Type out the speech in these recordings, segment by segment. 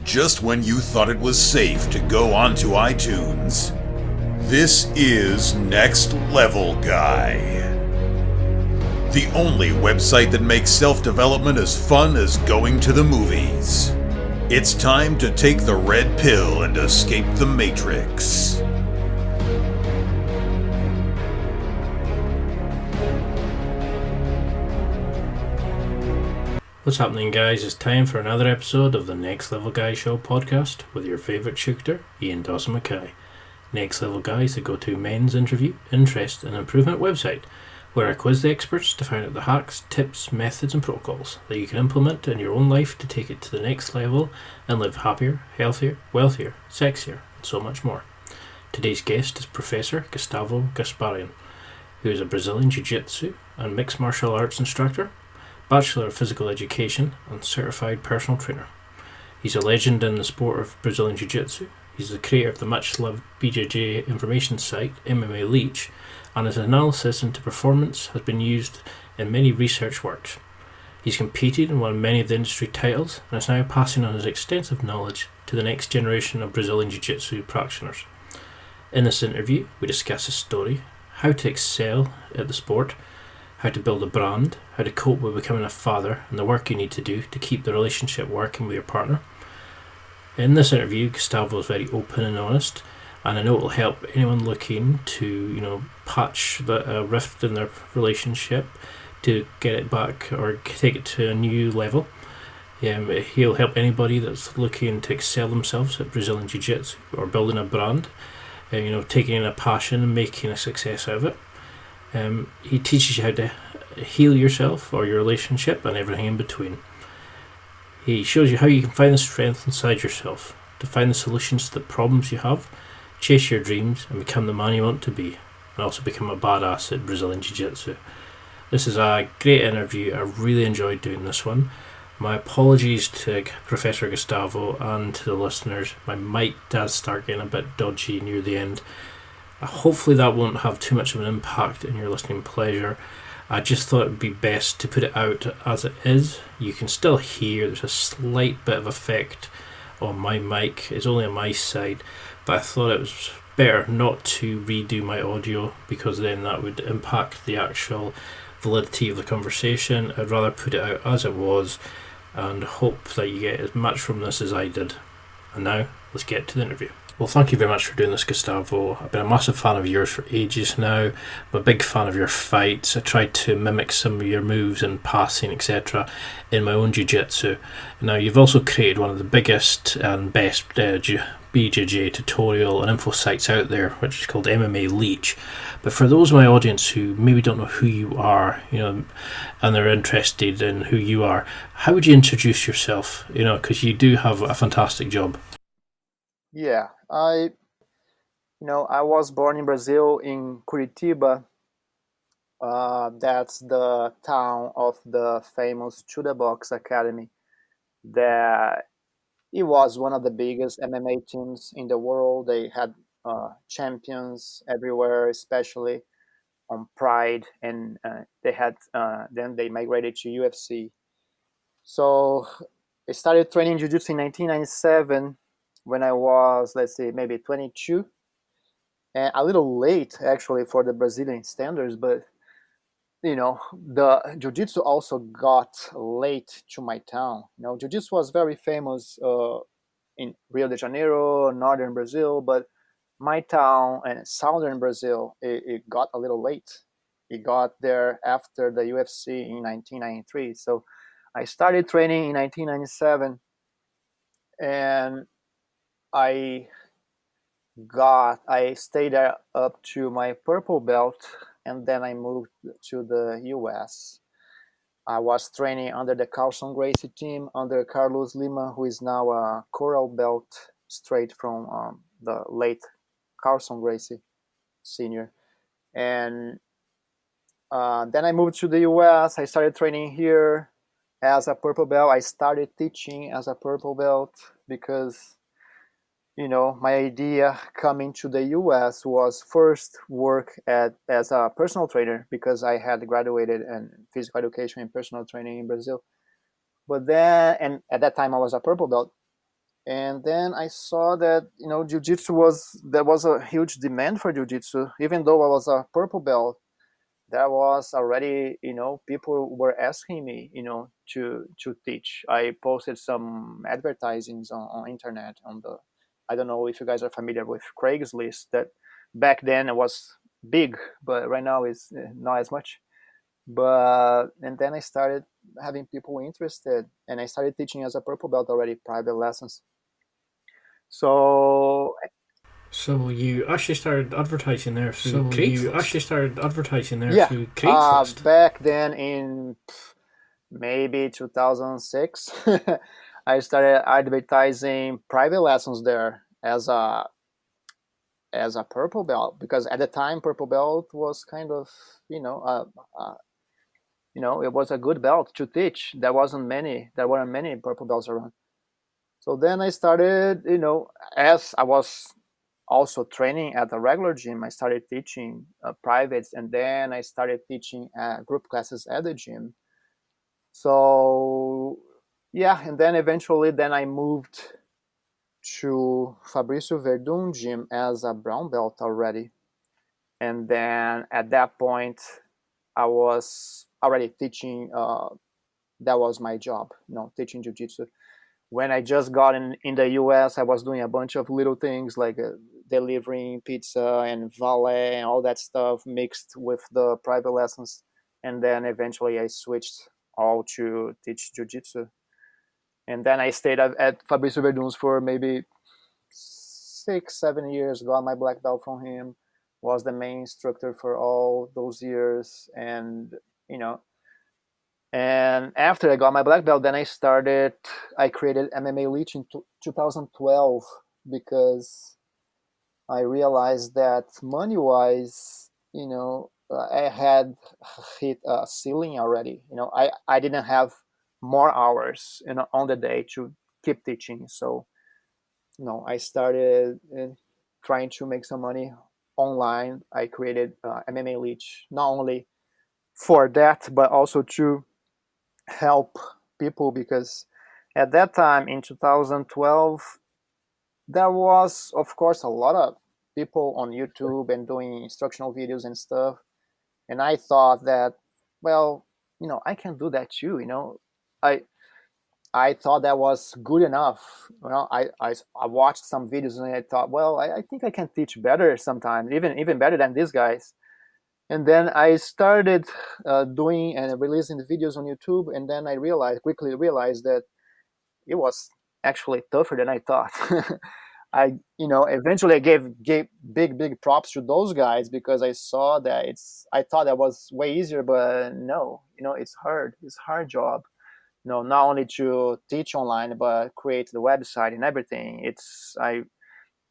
just when you thought it was safe to go onto iTunes. This is Next Level Guy, the only website that makes self-development as fun as going to the movies. It's time to take the red pill and escape the Matrix. What's happening, guys? It's time for another episode of the Next Level Guy Show podcast with your favourite shooter, Ian Dawson Mackay. Next Level Guy is the go-to men's interview, interest and improvement website where I quiz the experts to find out the hacks, tips, methods and protocols that you can implement in your own life to take it to the next level and live happier, healthier, wealthier, sexier and so much more. Today's guest is Professor Gustavo Gasperin, who is a Brazilian Jiu-Jitsu and mixed martial arts instructor, Bachelor of Physical Education and Certified Personal Trainer. He's a legend in the sport of Brazilian Jiu-Jitsu. He's the creator of the much-loved BJJ information site MMA Leech, and his analysis into performance has been used in many research works. He's competed and won many of the industry titles and is now passing on his extensive knowledge to the next generation of Brazilian Jiu-Jitsu practitioners. In this interview, we discuss his story, how to excel at the sport, how to build a brand, how to cope with becoming a father, and the work you need to do to keep the relationship working with your partner. In this interview, Gustavo is very open and honest, and I know it will help anyone looking to, patch the rift in their relationship to get it back or take it to a new level. He'll help anybody that's looking to excel themselves at Brazilian Jiu-Jitsu or building a brand, taking in a passion and making a success out of it. He teaches you how to heal yourself or your relationship and everything in between. He shows you how you can find the strength inside yourself to find the solutions to the problems you have, chase your dreams and become the man you want to be, and also become a badass at Brazilian Jiu-Jitsu. This is a great interview. I really enjoyed doing this one. My apologies to Professor Gustavo and to the listeners. My mic does start getting a bit dodgy near the end. Hopefully that won't have too much of an impact in your listening pleasure. I just thought it would be best to put it out as it is. You can still hear there's a slight bit of effect on my mic. It's only on my side, but I thought it was better not to redo my audio because then that would impact the actual validity of the conversation. I'd rather put it out as it was and hope that you get as much from this as I did. And now, let's get to the interview. Well, thank you very much for doing this, Gustavo. I've been a massive fan of yours for ages now. I'm a big fan of your fights. I tried to mimic some of your moves and passing, etc. in my own jiu-jitsu. Now, you've also created one of the biggest and best BJJ tutorial and info sites out there, which is called MMA Leech. But for those in my audience who maybe don't know who you are, and they're interested in who you are, how would you introduce yourself? Because you do have a fantastic job. Yeah, I was born in Brazil, in Curitiba. That's the town of the famous Chuda Box Academy. That it was one of the biggest MMA teams in the world. They had champions everywhere, especially on Pride, and they had then they migrated to UFC. So I started training Jiu-Jitsu in 1997. When I was, let's say, maybe 22, and a little late actually for the Brazilian standards, but the Jiu-Jitsu also got late to my town. Jiu-Jitsu was very famous in Rio de Janeiro, northern Brazil, but my town and southern Brazil, it got a little late. It got there after the UFC in 1993. So I started training in 1997, and I stayed there up to my purple belt, and then I moved to the US. I was training under the Carlson Gracie team, under Carlos Lima, who is now a coral belt straight from the late Carlson Gracie senior. And then I moved to the US. I started training here as a purple belt. I started teaching as a purple belt because my idea coming to the US was first work as a personal trainer, because I had graduated in physical education and personal training in Brazil. But then, and at that time I was a purple belt, And then I saw that jiu-jitsu there was a huge demand for jiu-jitsu. Even though I was a purple belt, there was already people were asking me to teach. I posted some advertisings on internet on the, I don't know if you guys are familiar with Craigslist. That back then it was big, but right now it's not as much. But and then I started having people interested, and I started teaching as a purple belt already, private lessons. So So you actually started advertising there through yeah, Craigslist. back then in maybe 2006, I started advertising private lessons there as a purple belt, because at the time purple belt was kind of it was a good belt to teach. There weren't many purple belts around. So then I started, as I was also training at a regular gym, I started teaching privates, and then I started teaching group classes at the gym. So yeah, and then eventually then I moved to Fabricio Verdun gym as a brown belt already. And then at that point I was already teaching. That was my job, teaching jiu-jitsu. When I just got in the US, I was doing a bunch of little things like delivering pizza and valet and all that stuff mixed with the private lessons. And then eventually I switched all to teach jiu-jitsu. And then I stayed at Fabricio Verdun's for maybe 6-7 years, got my black belt from him, was the main instructor for all those years. And and after I got my black belt, then I created MMA Leech in 2012, because I realized that money-wise, I had hit a ceiling already. I didn't have more hours, on the day to keep teaching. So, I started trying to make some money online. I created MMA Leech, not only for that, but also to help people, because at that time in 2012 there was of course a lot of people on YouTube and doing instructional videos and stuff, and I thought that, well, I can do that too. I thought that was good enough. I watched some videos and I thought, well, I think I can teach better sometimes, even better than these guys. And then I started doing and releasing the videos on YouTube, and then I quickly realized that it was actually tougher than I thought. Eventually I gave big props to those guys, because I saw that I thought that was way easier, but no, it's hard. It's a hard job. Not only to teach online, but create the website and everything. I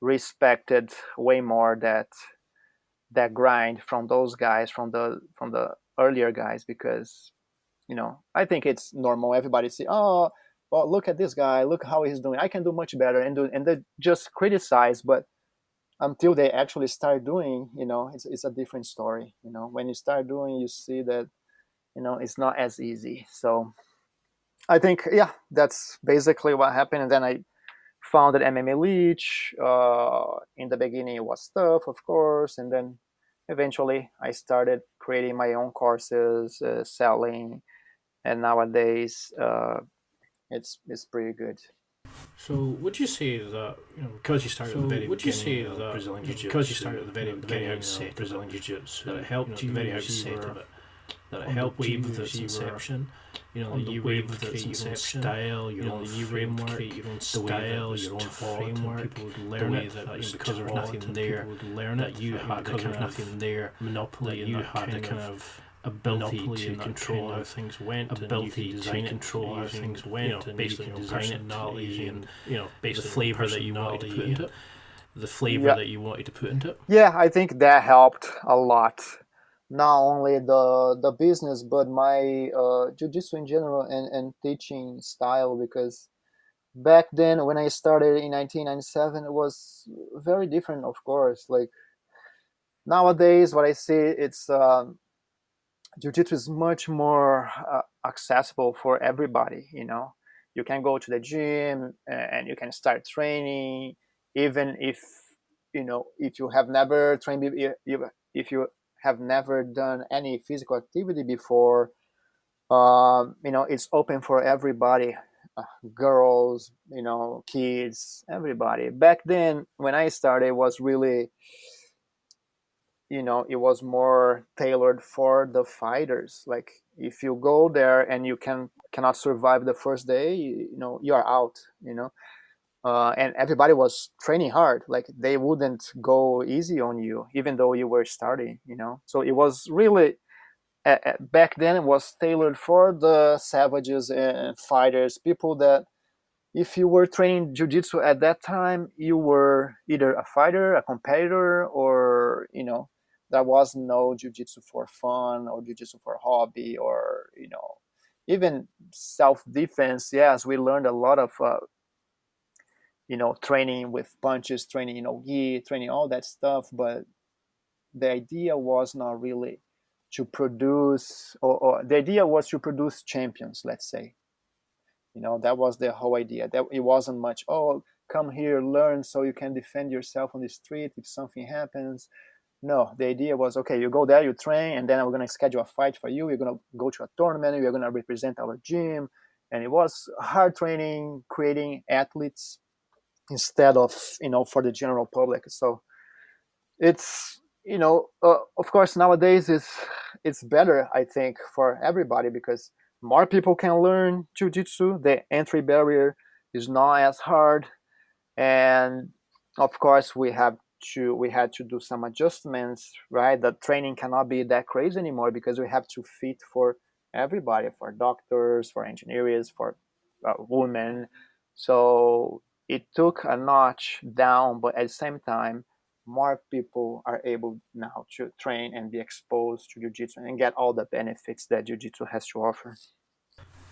respected way more that grind from those guys, from the earlier guys, because I think it's normal. Everybody see, oh, well, look at this guy, look how he's doing, I can do much better, and they just criticize. But until they actually start doing, it's a different story. When you start doing, you see that it's not as easy. So I think, yeah, that's basically what happened. And then I founded MMA Leech. In the beginning, it was tough, of course, and then eventually I started creating my own courses, selling, and nowadays it's pretty good. So would you say that because you started at the very beginning of Brazilian Jiu-Jitsu, that it helped you very outset of it, that it helped you with its inception? That you were able to create your own style, your own framework, your own style, your own framework. People would learn it because there was nothing there. That you had because there was nothing there. Monopoly. That you had a kind of ability to control how things went, ability to control how things went, based on your personality and based on the flavour that you wanted to put into it. The flavour that you wanted to put into it. Yeah, I think that helped a lot. Not only the business, but my jiu-jitsu in general and teaching style, because back then when I started in 1997, it was very different, of course. Like nowadays, what I see, it's jiu-jitsu is much more accessible for everybody. you can go to the gym and you can start training, even if if you have never trained, if you have never done any physical activity before. It's open for everybody, girls, kids, everybody. Back then, when I started, it was really, it was more tailored for the fighters. Like if you go there and you cannot survive the first day, you are out. And everybody was training hard. Like they wouldn't go easy on you, even though you were starting. So it was really back then it was tailored for the savages and fighters, people that if you were training jiu-jitsu at that time, you were either a fighter, a competitor, or there was no jiu-jitsu for fun or jiu-jitsu for hobby, or even self-defense. Yes, we learned a lot of training with punches, training gi, training all that stuff, but the idea was not really to produce, or the idea was to produce champions, let's say. That was the whole idea. That it wasn't much, oh, come here, learn so you can defend yourself on the street if something happens. No, the idea was, okay, you go there, you train, and then we're going to schedule a fight for you. You're going to go to a tournament. You're going to represent our gym. And it was hard training, creating athletes instead of, for the general public. So it's, of course, nowadays it's better, I think, for everybody because more people can learn jiu-jitsu. The entry barrier is not as hard, and of course we had to do some adjustments, right? The training cannot be that crazy anymore because we have to fit for everybody, for doctors, for engineers, for women. So it took a notch down, but at the same time, more people are able now to train and be exposed to jiu-jitsu and get all the benefits that jiu-jitsu has to offer.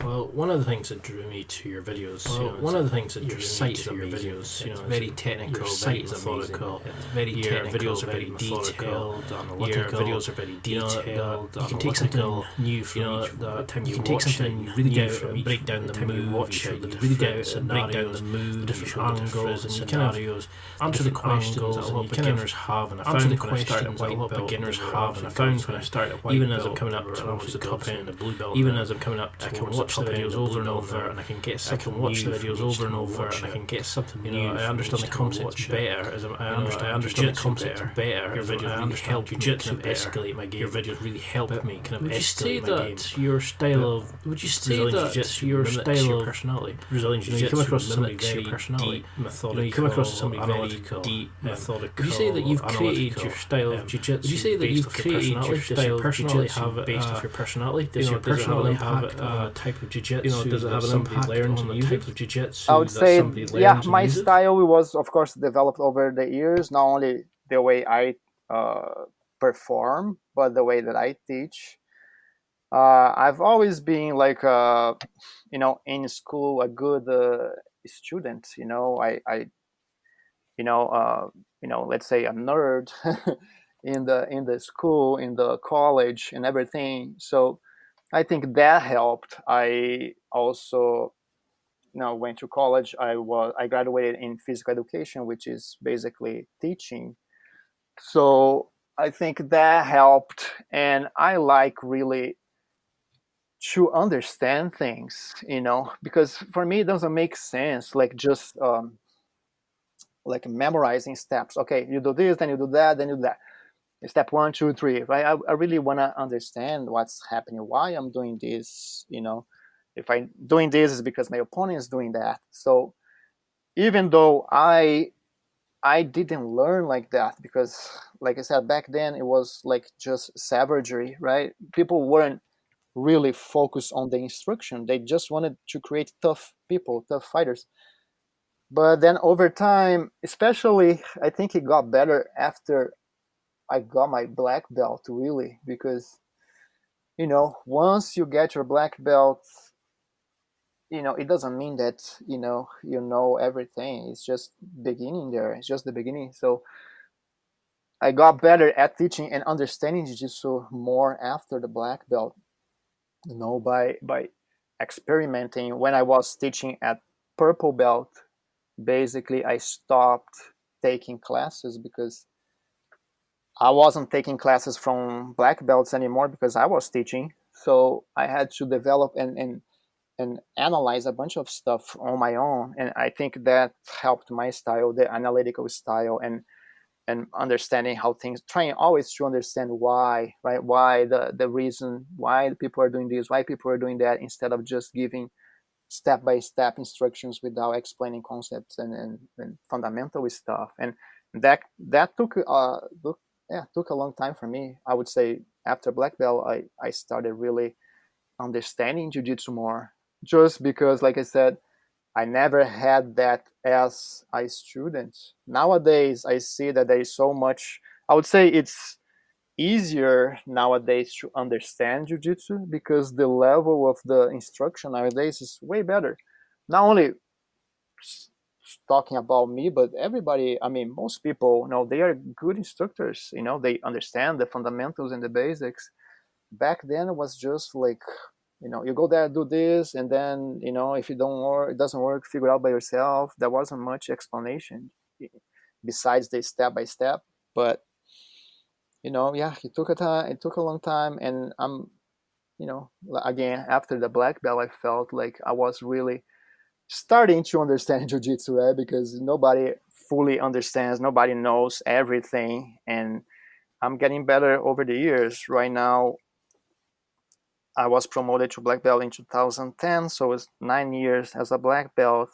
Well, one of the things that drew me to your videos, one of the things that drew me to your videos, it's very technical, your site is methodical, very your videos are very detailed, analytical, your videos are very detailed, you can take something new from each, the time you watch it, you really get out and break down the move, watch it, you really get out and break down the move, different angles, and you kind of answer the questions that a lot of beginners have, and I found when I started at white belt, beginners have, and I found when I started at white belt, even as I'm coming up towards the top end of the blue belt, even as I'm coming up towards the videos over and over, and I can get something new. I can watch the videos over and over, and I can get something new. I understand the concepts better. I understand the concepts better. Your videos really help jiu-jitsu escalate my game. Your videos really help me kind of escalate my game. Your style of would you say that your style of personality, Brazilian jiu-jitsu, you come across somebody very deep, methodical. You come across somebody very deep, methodical. Would you say that you've created your style of jiu-jitsu? Would you say that you've created your style of jiu-jitsu based off your personality? Does your personality have a type of jiu-jitsu? Does it have an impact on the type of jiu-jitsu? I would say, yeah, my style was, of course, developed over the years. Not only the way I perform, but the way that I teach. I've always been like, in school, a good student. Let's say a nerd in the school, in the college, and everything. So I think that helped. I also went to college. I graduated in physical education, which is basically teaching. So I think that helped, and I like really to understand things, because for me it doesn't make sense like just like memorizing steps. Okay, you do this, then you do that, then you do that. Step 1, 2, 3, right? I really want to understand what's happening, why I'm doing this. If I'm doing this, is because my opponent is doing that. So even though I didn't learn like that, because like I said, back then it was like just savagery, right? People weren't really focused on the instruction. They just wanted to create tough people, tough fighters. But then over time, especially, I think it got better after I got my black belt, really, because once you get your black belt, it doesn't mean that you know everything. It's just beginning there. It's just the beginning. So I got better at teaching and understanding jiu-jitsu more after the black belt, by experimenting. When I was teaching at purple belt, basically I stopped taking classes because I wasn't taking classes from black belts anymore because I was teaching. So I had to develop and analyze a bunch of stuff on my own. And I think that helped my style, the analytical style, and understanding how things, trying always to understand why, right? Why the reason, why people are doing this, why people are doing that, instead of just giving step-by-step instructions without explaining concepts and fundamental stuff. And that took took a long time for me. I would say after black belt, I started really understanding jiu-jitsu more, just because, like I said, I never had that as a student. Nowadays, I see that there is so much. I would say it's easier nowadays to understand jiu-jitsu because the level of the instruction nowadays is way better. Not only talking about me, but everybody, I mean, most people, they are good instructors. They understand the fundamentals and the basics. Back then, it was just like, you go there, do this, and then, if it doesn't work, figure it out by yourself. There wasn't much explanation besides the step by step. But it took a long time, and I'm, again, after the black belt, I felt like I was really starting to understand jiu-jitsu, right? Because nobody fully understands, nobody knows everything, and I'm getting better over the years. Right now, I was promoted to black belt in 2010, so it's 9 years as a black belt.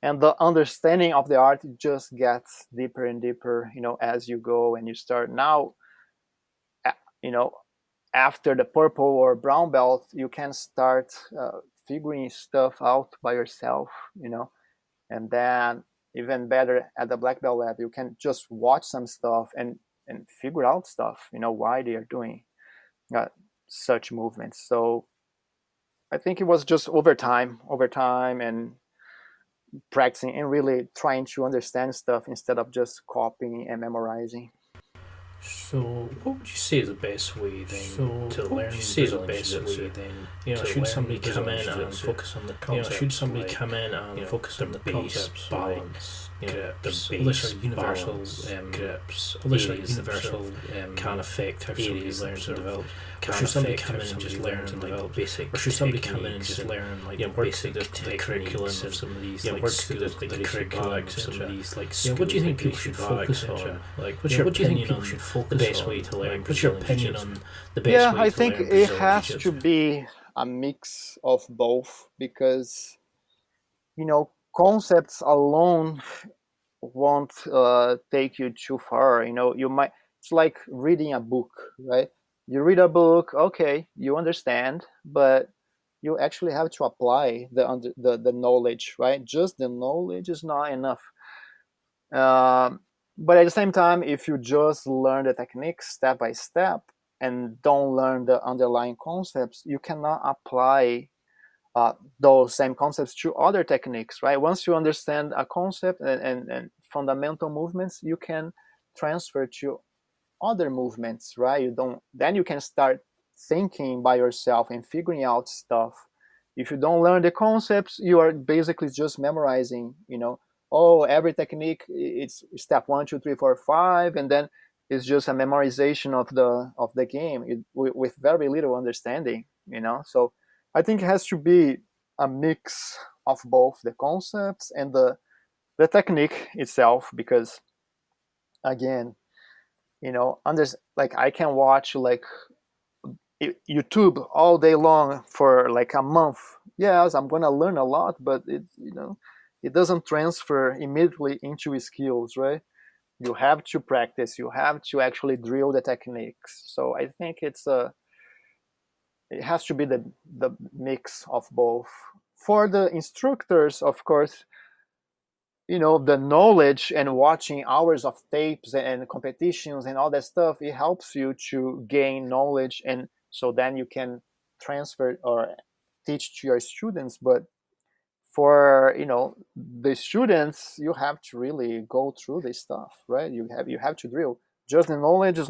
And the understanding of the art just gets deeper and deeper, as you go and you start. Now, after the purple or brown belt, you can start figuring stuff out by yourself, and then even better at the black belt level, you can just watch some stuff and figure out stuff, why they are doing such movements. So I think it was just over time and practicing and really trying to understand stuff instead of just copying and memorizing. So, what would you say is the best way then to learn Brazilian Jiu-Jitsu? Should somebody come in and focus on the concepts? Should somebody come in and focus on the base, balance, grips, all this sort of universal grips, all this sort of universal can affect how somebody learns and develops? Or should somebody come in and just learn and develop basic? Or should somebody come in and just learn work through the curriculum of some of these, work through the curriculum of some of these skills? What do you think people should focus on? What's your opinion on the best way to learn? What's your opinion on the best way to learn? I think it has to be a mix of both, because concepts alone won't take you too far. You might, it's like reading a book, right? You read a book, okay, you understand, but you actually have to apply the knowledge, right? Just the knowledge is not enough. But at the same time, if you just learn the techniques step by step and don't learn the underlying concepts, you cannot apply those same concepts to other techniques, right? Once you understand a concept and fundamental movements, you can transfer to other movements, right? Then you can start thinking by yourself and figuring out stuff. If you don't learn the concepts, you are basically just memorizing, every technique, it's step 1, 2, 3, 4, 5, and then it's just a memorization of the game with very little understanding, So I think it has to be a mix of both the concepts and the technique itself, because again, I can watch YouTube all day long for like a month. Yes, I'm gonna learn a lot, but it doesn't transfer immediately into skills, right? You have to practice. You have to actually drill the techniques. So I think it has to be the mix of both. For the instructors, of course, the knowledge and watching hours of tapes and competitions and all that stuff, it helps you to gain knowledge, and so then you can transfer or teach to your students. But for the students, you have to really go through this stuff, right? You have to drill. Just the knowledge is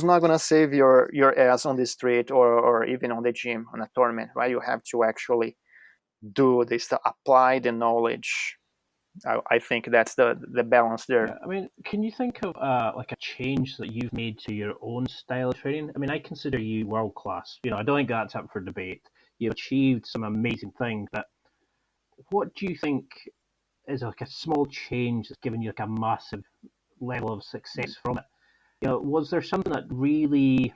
not gonna save your ass on the street or even on the gym on a tournament, right? You have to actually do this to apply the knowledge. I think that's the balance there. Yeah, I mean, can you think of like a change that you've made to your own style of training? I mean, I consider you world class. I don't think that's up for debate. You've achieved some amazing things, but what do you think is like a small change that's given you like a massive level of success from it? Was there something that really,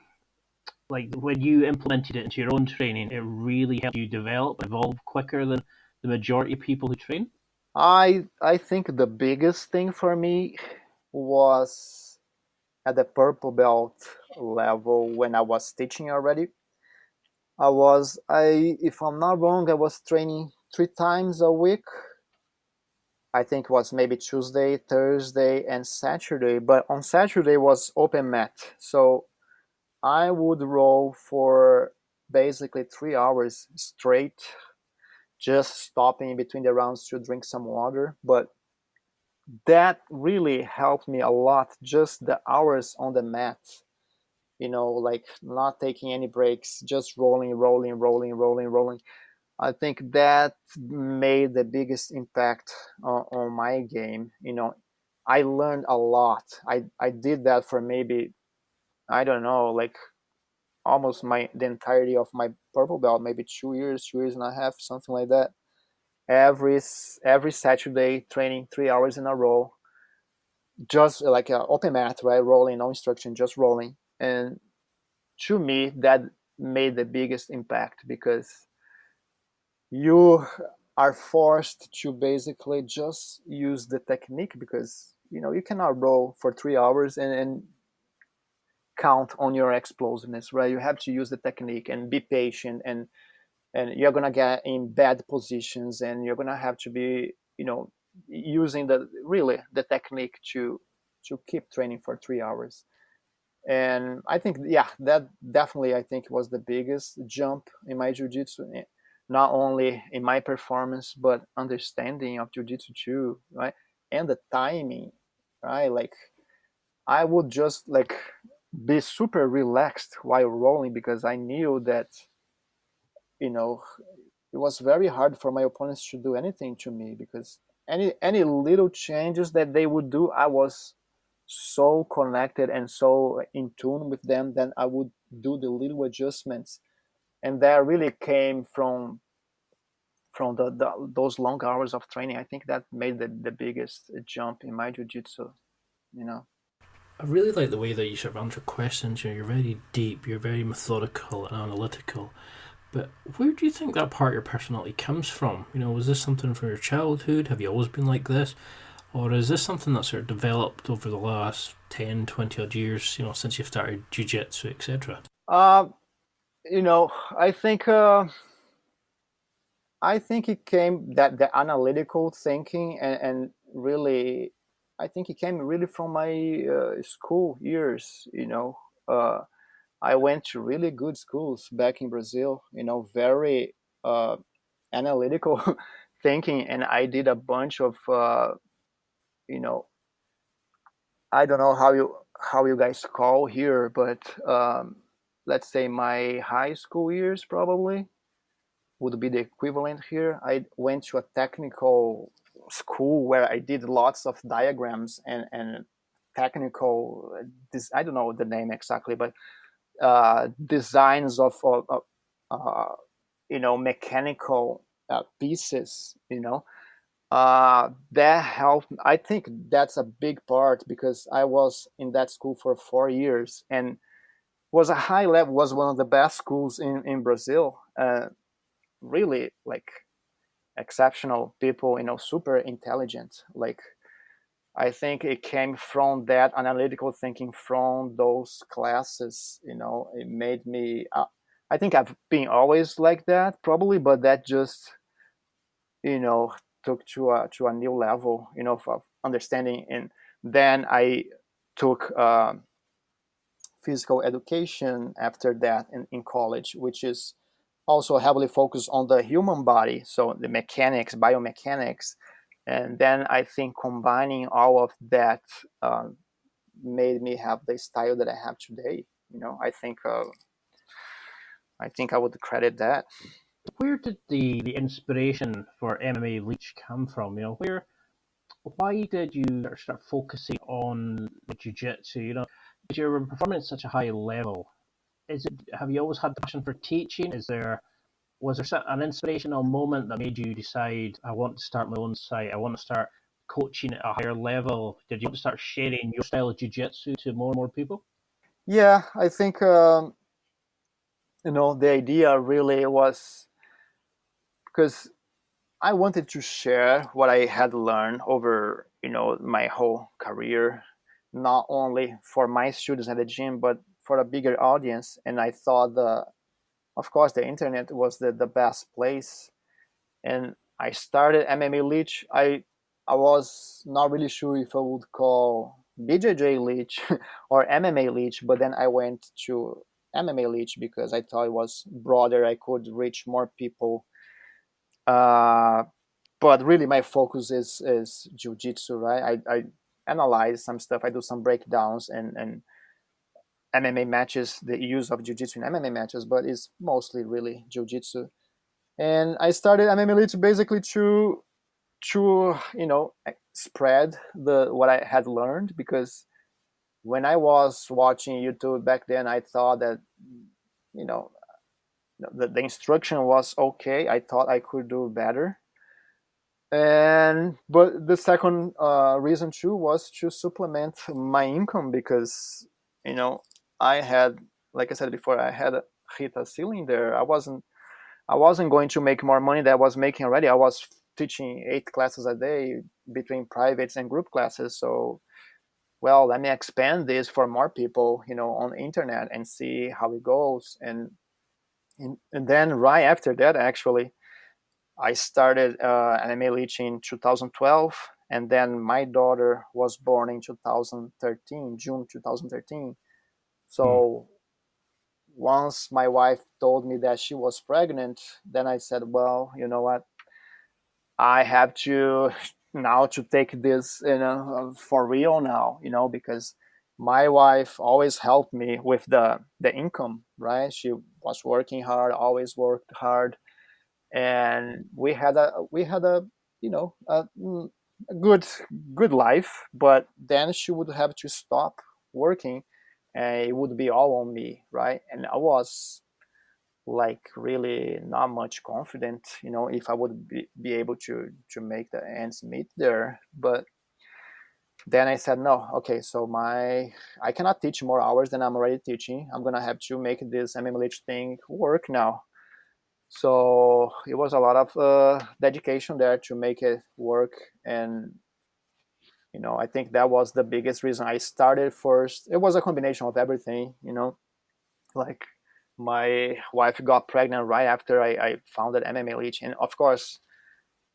like when you implemented it into your own training, it really helped you develop, evolve quicker than the majority of people who train? I think the biggest thing for me was at the purple belt level when I was teaching already. If I'm not wrong, I was training 3 times a week. I think it was maybe Tuesday, Thursday, and Saturday. But on Saturday was open mat. So I would roll for basically 3 hours straight, just stopping in between the rounds to drink some water. But that really helped me a lot, just the hours on the mat, like not taking any breaks, just rolling. I think that made the biggest impact on my game. I learned a lot. I did that for maybe, I don't know, like almost the entirety of my purple belt, maybe 2 years and a half, something like that. Every Saturday, training 3 hours in a row, just like an open mat, right? Rolling, no instruction, just rolling. And to me, that made the biggest impact because you are forced to basically just use the technique because you cannot roll for 3 hours and count on your explosiveness, right? You have to use the technique and be patient, and you're gonna get in bad positions, and you're gonna have to be using the technique to keep training for 3 hours. And I think, yeah, that definitely, I think, was the biggest jump in my jiu-jitsu, not only in my performance but understanding of jiu-jitsu too, right? And the timing, right? Like I would just like be super relaxed while rolling because I knew that it was very hard for my opponents to do anything to me because any little changes that they would do, I was so connected and so in tune with them that I would do the little adjustments, and that really came from those long hours of training. I think that made the biggest jump in my jiu-jitsu. I really like the way that you sort of answer questions. You're very deep, you're very methodical and analytical. But where do you think that part of your personality comes from? Was this something from your childhood? Have you always been like this? Or is this something that's sort of developed over the last 10, 20 odd years, since you've started jiu-jitsu, etc.? I think it came that the analytical thinking and really, I think it came really from my school years. I went to really good schools back in Brazil. Very analytical thinking, and I did a bunch of I don't know how you guys call here, but let's say my high school years probably would be the equivalent here. I went to a technical school where I did lots of diagrams and technical, I don't know the name exactly, but designs of mechanical pieces. That helped. I think that's a big part because I was in that school for 4 years and was a high level, was one of the best schools in Brazil. Really like exceptional people, super intelligent. Like I think it came from that analytical thinking from those classes. It made me. I think I've been always like that, probably, but that just took to a new level, of understanding. And then I took physical education after that in college, which is also heavily focused on the human body, so the mechanics, biomechanics. And then I think combining all of that made me have the style that I have today. I think I would credit that. Where did the inspiration for MMA Leech come from? Why did you start focusing on jiu-jitsu? Because you're performing at such a high level. Have you always had passion for teaching? Was there an inspirational moment that made you decide, I want to start my own site, I want to start coaching at a higher level? Did you want to start sharing your style of jiu-jitsu to more and more people? Yeah, I think the idea really was because I wanted to share what I had learned over my whole career, not only for my students at the gym, but for a bigger audience. And I thought of course, the internet was the best place. And I started MMA Leech. I was not really sure if I would call BJJ Leech or MMA Leech, but then I went to MMA Leech because I thought it was broader. I could reach more people. But really, my focus is jiu-jitsu, right? I analyze some stuff. I do some breakdowns and MMA matches, the use of jiu-jitsu in MMA matches, but it's mostly really jiu-jitsu. And I started MMA Leech basically to spread what I had learned, because when I was watching YouTube back then, I thought that the instruction was okay. I thought I could do better. But the second reason too was to supplement my income, because I had, like I said before, I had hit a ceiling there. I wasn't going to make more money than I was making already. I was teaching 8 classes a day between privates and group classes. So, well, let me expand this for more people, on the internet and see how it goes. And then right after that, actually, I started MMA Leech in 2012, and then my daughter was born in 2013, June 2013. So once my wife told me that she was pregnant, then I said, well, you know what? I have to now to take this, for real now, because my wife always helped me with the income, right? She was working hard, always worked hard, and we had a a good life. But then she would have to stop working, and it would be all on me, right? And I was like really not much confident, if I would be able to make the ends meet there. But then I said, no, okay, so I cannot teach more hours than I'm already teaching. I'm gonna have to make this MMLH thing work now. So it was a lot of dedication there to make it work. And I think that was the biggest reason I started first. It was a combination of everything, like my wife got pregnant right after I founded MMA Leech. And of course,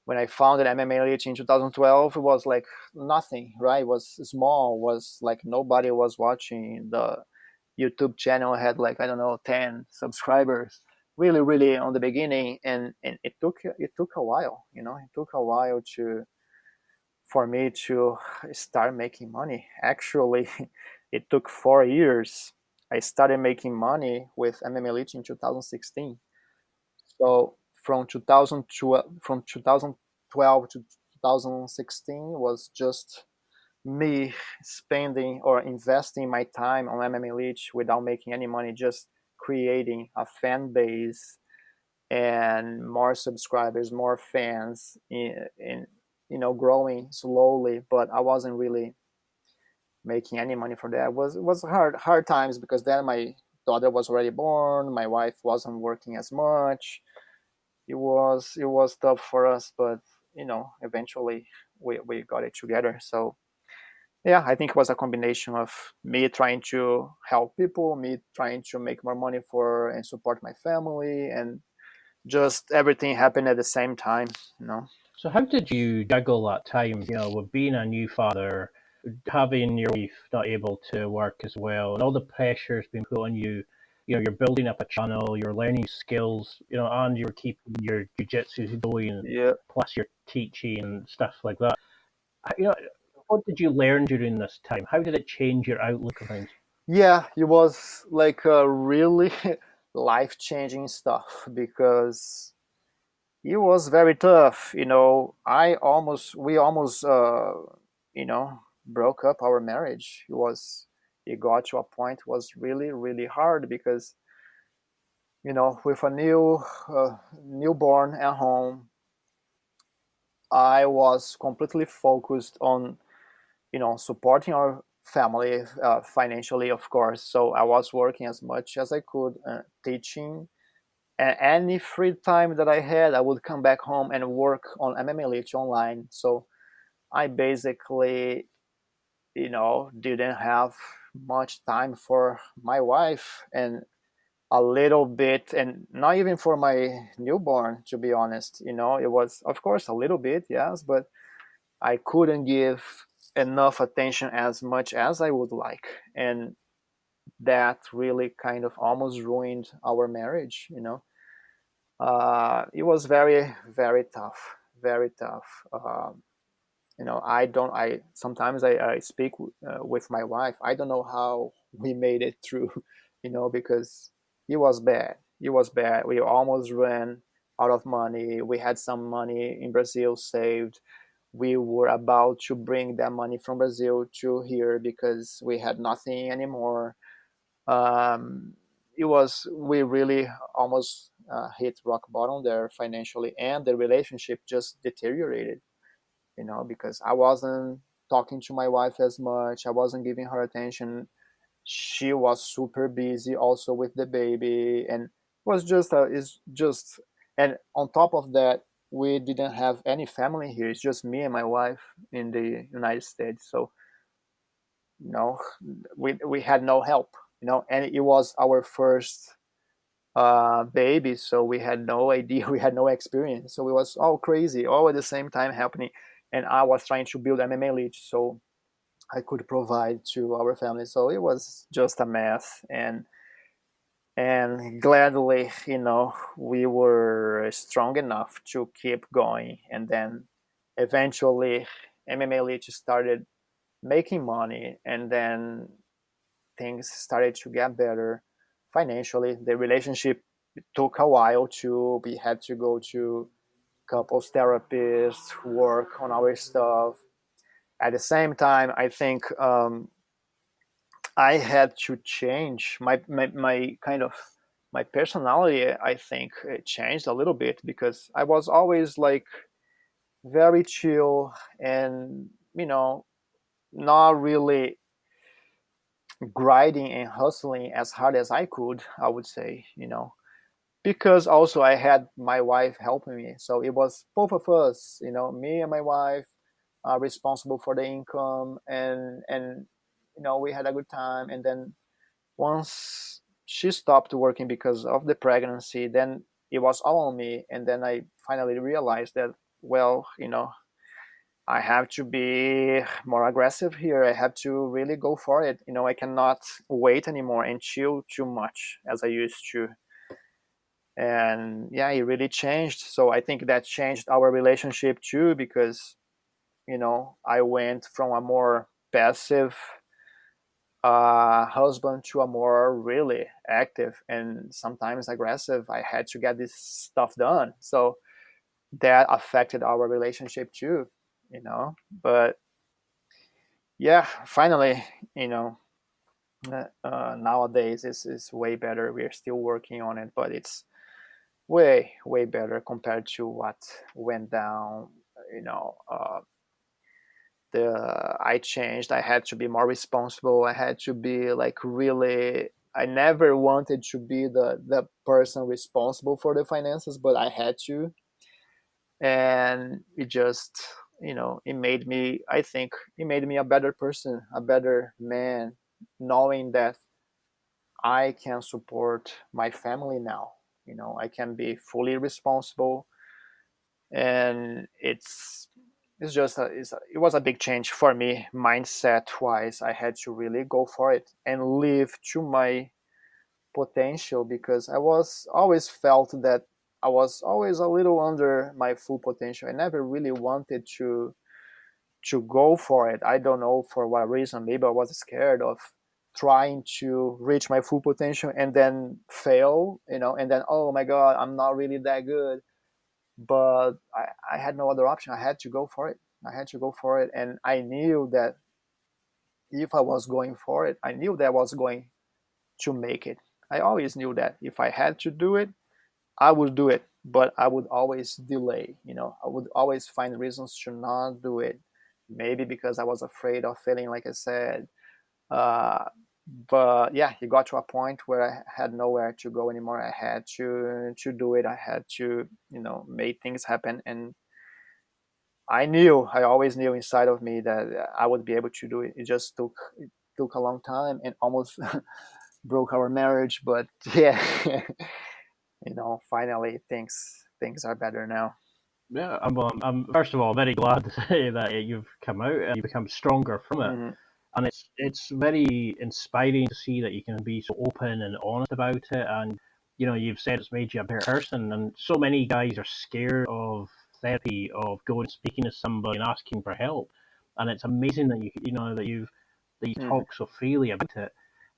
when I founded MMA Leech in 2012, it was like nothing, right? It was small, was like nobody was watching. The YouTube channel had like, I don't know, 10 subscribers, really on the beginning. And it took a while, it took a while for me to start making money. Actually, it took 4 years. I started making money with MMA Leech in 2016. So from 2012 to 2016 was just me spending or investing my time on MMA Leech without making any money, just creating a fan base and more subscribers, more fans, in growing slowly. But I wasn't really making any money for that. It was hard times, because then my daughter was already born, my wife wasn't working as much. It was tough for us, but eventually we got it together. So yeah, I think it was a combination of me trying to help people, me trying to make more money for and support my family, and just everything happened at the same time. So how did you juggle that time, with being a new father, having your wife not able to work as well, and all the pressures being put on you? You're building up a channel, you're learning skills, and you're keeping your jiu-jitsu going, Yeah. plus you're teaching and stuff like that. You know, what did you learn during this time? How did it change your outlook of things? Yeah, it was like a really life-changing stuff because it was very tough. We almost, broke up our marriage. It got to a point, it was really, really hard because, with a newborn at home, I was completely focused on, supporting our family financially, of course. So I was working as much as I could, teaching. And any free time that I had, I would come back home and work on MMA Leech online. So I basically, didn't have much time for my wife and a little bit, and not even for my newborn, to be honest. It was, of course, a little bit, yes, but I couldn't give enough attention as much as I would like. And that really kind of almost ruined our marriage. It was very, very tough, very tough. I sometimes I speak with my wife. I don't know how we made it through, because it was bad. It was bad. We almost ran out of money. We had some money in Brazil saved. We were about to bring that money from Brazil to here because we had nothing anymore. Um, we really almost hit rock bottom there financially, and the relationship just deteriorated, because I wasn't talking to my wife as much. I wasn't giving her attention. She was super busy also with the baby, and and on top of that, we didn't have any family here. It's just me and my wife in the United States. So, you know, we had no help, and it was our first baby, so we had no idea, we had no experience, so it was all crazy, all at the same time happening. And I was trying to build MMA Leech so I could provide to our family. So it was just a mess, and gladly, we were strong enough to keep going. And then eventually MMA Leech started making money, and then things started to get better financially. The relationship took a while to we had to go to couples therapists, work on our stuff. At the same time, I think I had to change my kind of my personality. I think it changed a little bit because I was always like very chill and not really grinding and hustling as hard as I could, I would say, because also I had my wife helping me. So it was both of us, me and my wife are responsible for the income, and we had a good time. And then once she stopped working because of the pregnancy, then it was all on me. And then I finally realized that, well, I have to be more aggressive here. I have to really go for it. I cannot wait anymore and chill too much as I used to. And yeah, it really changed. So I think that changed our relationship too, because, I went from a more passive husband to a more really active and sometimes aggressive. I had to get this stuff done. So that affected our relationship too, but yeah, finally, nowadays it's way better. We're still working on it, but it's way, way better compared to what went down. you know uh, I changed. I had to be more responsible. I had to be like really, I never wanted to be the person responsible for the finances, but I had to. And it just, it made me, I think it made me a better person, a better man, knowing that I can support my family now. I can be fully responsible. And it was a big change for me mindset wise. I had to really go for it and live to my potential, because I was always felt that I was always a little under my full potential. I never really wanted to go for it. I don't know for what reason. Maybe I was scared of trying to reach my full potential and then fail, and then, oh my God, I'm not really that good. But I had no other option. I had to go for it. And I knew that if I was going for it, I knew that I was going to make it. I always knew that if I had to do it, I would do it, but I would always delay. I would always find reasons to not do it. Maybe because I was afraid of failing, like I said. Uh, but yeah, it got to a point where I had nowhere to go anymore. I had to do it. I had to, make things happen. And I always knew inside of me that I would be able to do it. It just took a long time and almost broke our marriage. But yeah, finally things are better now. Yeah, I'm first of all very glad to say that you've come out and you've become stronger from it. Mm-hmm. And it's very inspiring to see that you can be so open and honest about it. And you've said it's made you a better person. And so many guys are scared of therapy, of going and speaking to somebody and asking for help. And it's amazing that you talk so freely about it.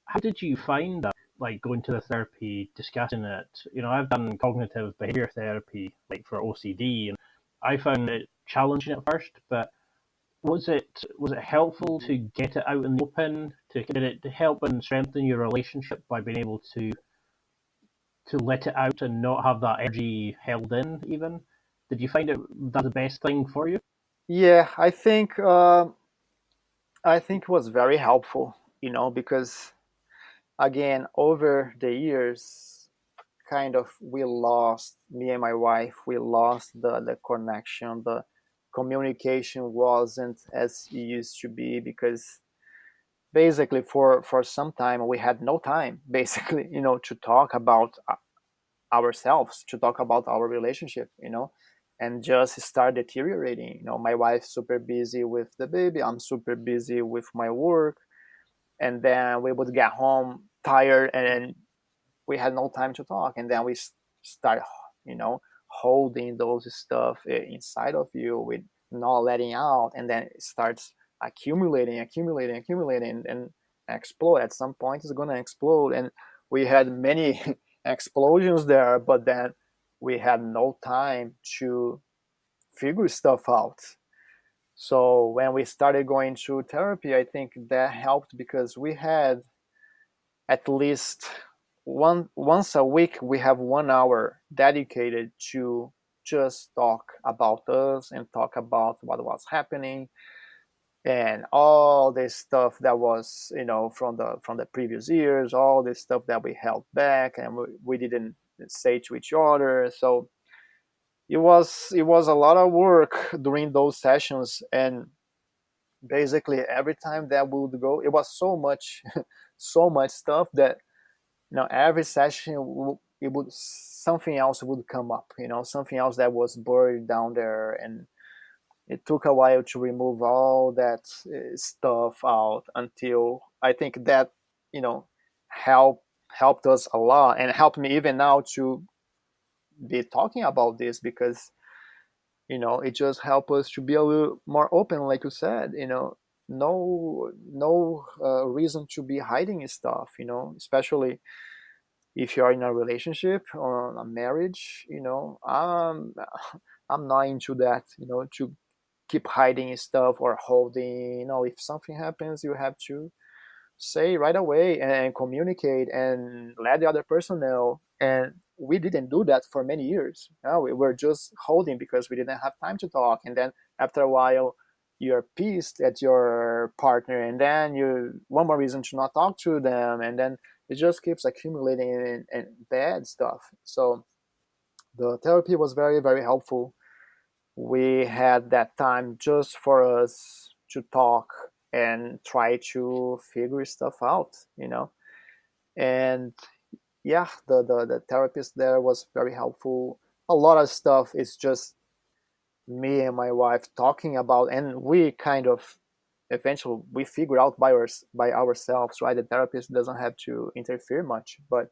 How did you find that? Like going to the therapy, discussing it. I've done cognitive behavior therapy, like for OCD, and I found it challenging at first, but was it helpful to get it out in the open? Did it help and strengthen your relationship by being able to let it out and not have that energy held in? Even did you find it that the best thing for you? Yeah, I think it was very helpful. Because again, over the years, kind of me and my wife, we lost the connection. The communication wasn't as it used to be because basically for some time we had no time basically, to talk about ourselves, to talk about our relationship, and just start deteriorating. My wife's super busy with the baby, I'm super busy with my work, and then we would get home tired and we had no time to talk, and then we start holding those stuff inside of you with not letting out, and then it starts accumulating and explode. At some point it's going to explode, and we had many explosions there, but then we had no time to figure stuff out. So when we started going through therapy, I think that helped because we had at least once a week we have 1 hour dedicated to just talk about us and talk about what was happening and all this stuff that was from the previous years, all this stuff that we held back and we didn't say to each other. So it was a lot of work during those sessions, and basically every time that we would go, it was so much so much stuff that every session it would something else would come up, something else that was buried down there, and it took a while to remove all that stuff out until I think that helped us a lot and helped me even now to be talking about this because it just helped us to be a little more open, like you said. No reason to be hiding stuff, especially if you're in a relationship or a marriage. I'm not into that, to keep hiding stuff or holding. If something happens, you have to say right away and communicate and let the other person know. And we didn't do that for many years. We were just holding because we didn't have time to talk. And then after a while, you're pissed at your partner, and then you one more reason to not talk to them, and then it just keeps accumulating and bad stuff. So the therapy was very, very helpful. We had that time just for us to talk and try to figure stuff out, and yeah, the therapist there was very helpful. A lot of stuff is just me and my wife talking about, and we kind of eventually we figure out by ourselves, right? The therapist doesn't have to interfere much, but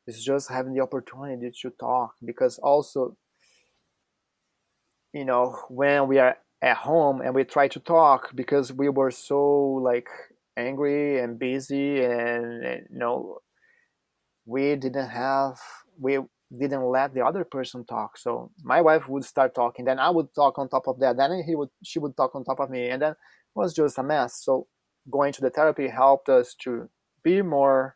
it's just having the opportunity to talk, because also when we are at home and we tried to talk because we were so like angry and busy, and we didn't let the other person talk. So my wife would start talking, then I would talk on top of that, then she would talk on top of me, and then it was just a mess. So going to the therapy helped us to be more,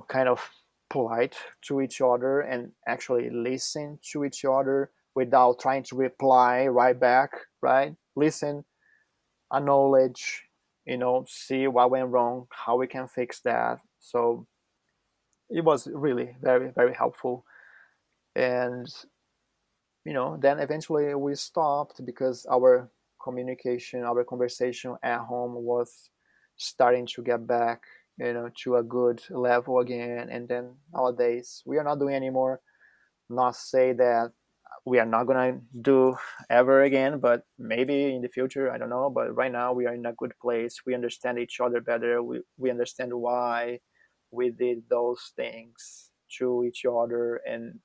kind of polite to each other and actually listen to each other without trying to reply right back, right? Listen, acknowledge, see what went wrong, how we can fix that. So it was really very, very helpful. And, then eventually we stopped because our communication, our conversation at home was starting to get back, to a good level again. And then nowadays we are not doing anymore. Not say that we are not gonna do ever again, but maybe in the future, I don't know. But right now we are in a good place. We understand each other better. We understand why we did those things to each other, and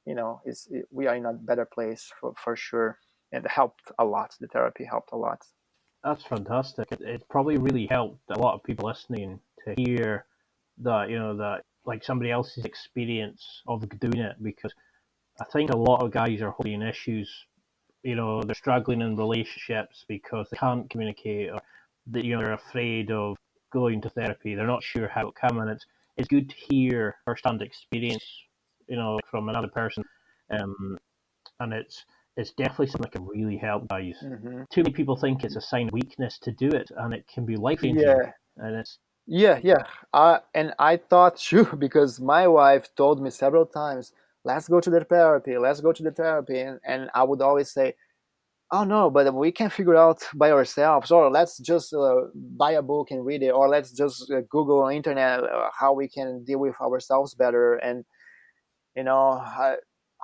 we are in a better place for sure. And it helped a lot. The therapy helped a lot. That's fantastic. It probably really helped a lot of people listening to hear that, that like somebody else's experience of doing it, because I think a lot of guys are holding issues, they're struggling in relationships because they can't communicate, or they're afraid of going to therapy. They're not sure how it come, and it's good to hear first-hand experience, from another person, and it's definitely something that can really help guys. Mm-hmm. Too many people think it's a sign of weakness to do it, and it can be life-changing. Yeah. And it's Yeah. And I thought too, because my wife told me several times, let's go to the therapy, and I would always say, oh no, but we can figure out by ourselves, or let's just buy a book and read it, or let's just Google on internet how we can deal with ourselves better. And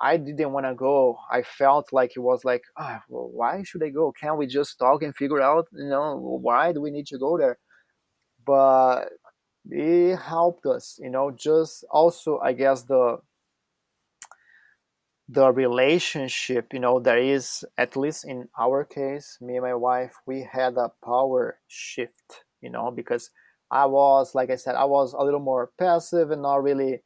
I didn't want to go. I felt like it was like, well, why should I go? Can't we just talk and figure out, why do we need to go there? But it helped us, just also, I guess, the relationship, there is, at least in our case, me and my wife, we had a power shift, because I was, like I said, I was a little more passive and not really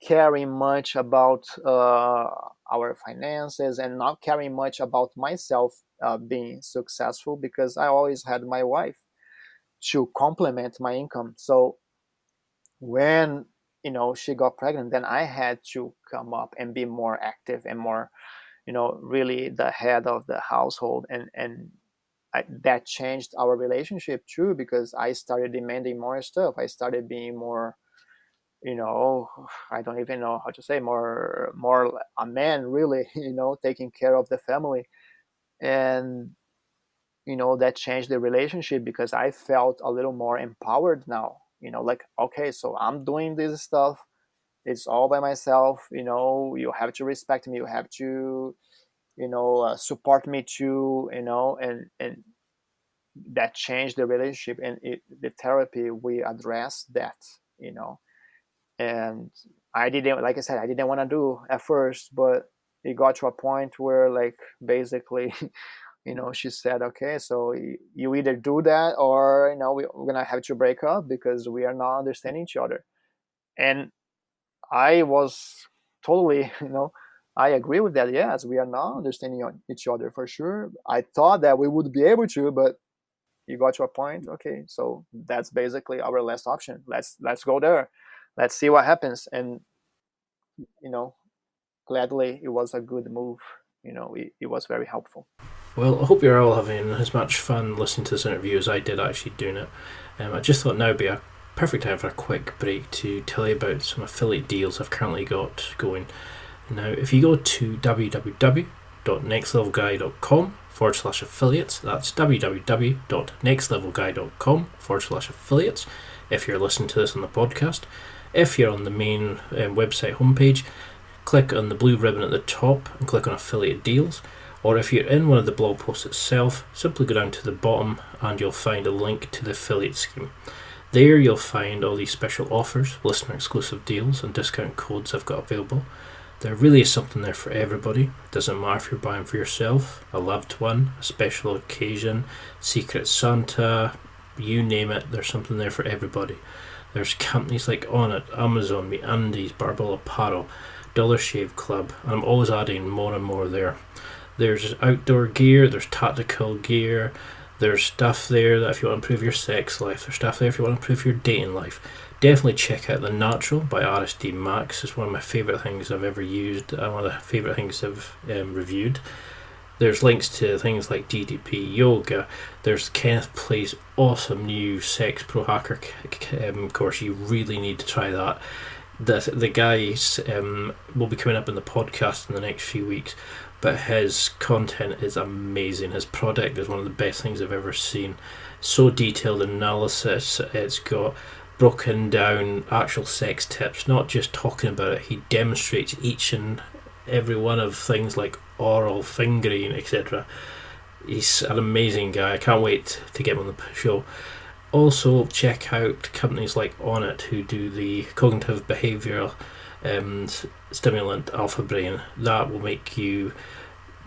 caring much about our finances, and not caring much about myself being successful, because I always had my wife to complement my income. So when she got pregnant, then I had to come up and be more active and more, really the head of the household, and that changed our relationship too, because I started demanding more stuff. I started being more, I don't even know how to say, more a man, really, taking care of the family. And that changed the relationship, because I felt a little more empowered now, like, okay, so I'm doing this stuff, it's all by myself, you have to respect me, you have to support me too, and that changed the relationship. And the therapy, we addressed that, and I didn't, like I said, I didn't want to do at first, but it got to a point where, like, basically she said, okay, so you either do that, or we're gonna have to break up because we are not understanding each other. And I was totally, I agree with that. Yes, we are not understanding each other for sure. I thought that we would be able to, but you got to a point, okay, so that's basically our last option. Let's go there. Let's see what happens. And gladly, it was a good move. It was very helpful. Well, I hope you're all having as much fun listening to this interview as I did actually doing it. I just thought now would be a perfect time for a quick break to tell you about some affiliate deals I've currently got going. Now, if you go to www.nextlevelguy.com/affiliates, that's www.nextlevelguy.com/affiliates if you're listening to this on the podcast. If you're on the main website homepage, click on the blue ribbon at the top and click on affiliate deals. Or if you're in one of the blog posts itself, simply go down to the bottom and you'll find a link to the affiliate scheme. There you'll find all these special offers, listener exclusive deals and discount codes I've got available. There really is something there for everybody. It doesn't matter if you're buying for yourself, a loved one, a special occasion, Secret Santa, you name it, there's something there for everybody. There's companies like Onnit, Amazon, MeUndies, Barbell Apparel, Dollar Shave Club, and I'm always adding more and more there. There's outdoor gear, there's tactical gear, there's stuff there that if you want to improve your sex life, there's stuff there if you want to improve your dating life. Definitely check out The Natural by RSD Max. It's one of my favourite things I've ever used, and one of the favourite things I've reviewed. There's links to things like DDP Yoga. There's Kenneth Play's awesome new Sex Pro Hacker course. You really need to try that. The guys will be coming up in the podcast in the next few weeks, but his content is amazing. His product is one of the best things I've ever seen. So detailed analysis. It's got broken down actual sex tips, not just talking about it. He demonstrates each and every one of things like oral, fingering, etc. He's an amazing guy. I can't wait to get him on the show. Also, check out companies like Onnit, who do the cognitive behavioural stimulant Alpha Brain. That will make you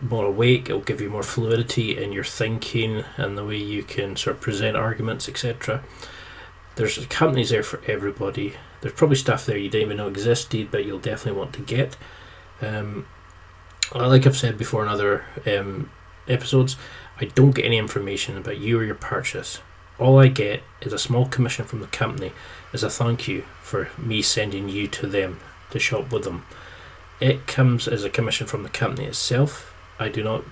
more awake. It will give you more fluidity in your thinking and the way you can sort of present arguments, etc. There's companies there for everybody. There's probably stuff there you didn't even know existed, but you'll definitely want to get. Like I've said before in other episodes, I don't get any information about you or your purchase. All I get is a small commission from the company as a thank you for me sending you to them to shop with them. It comes as a commission from the company itself. I do not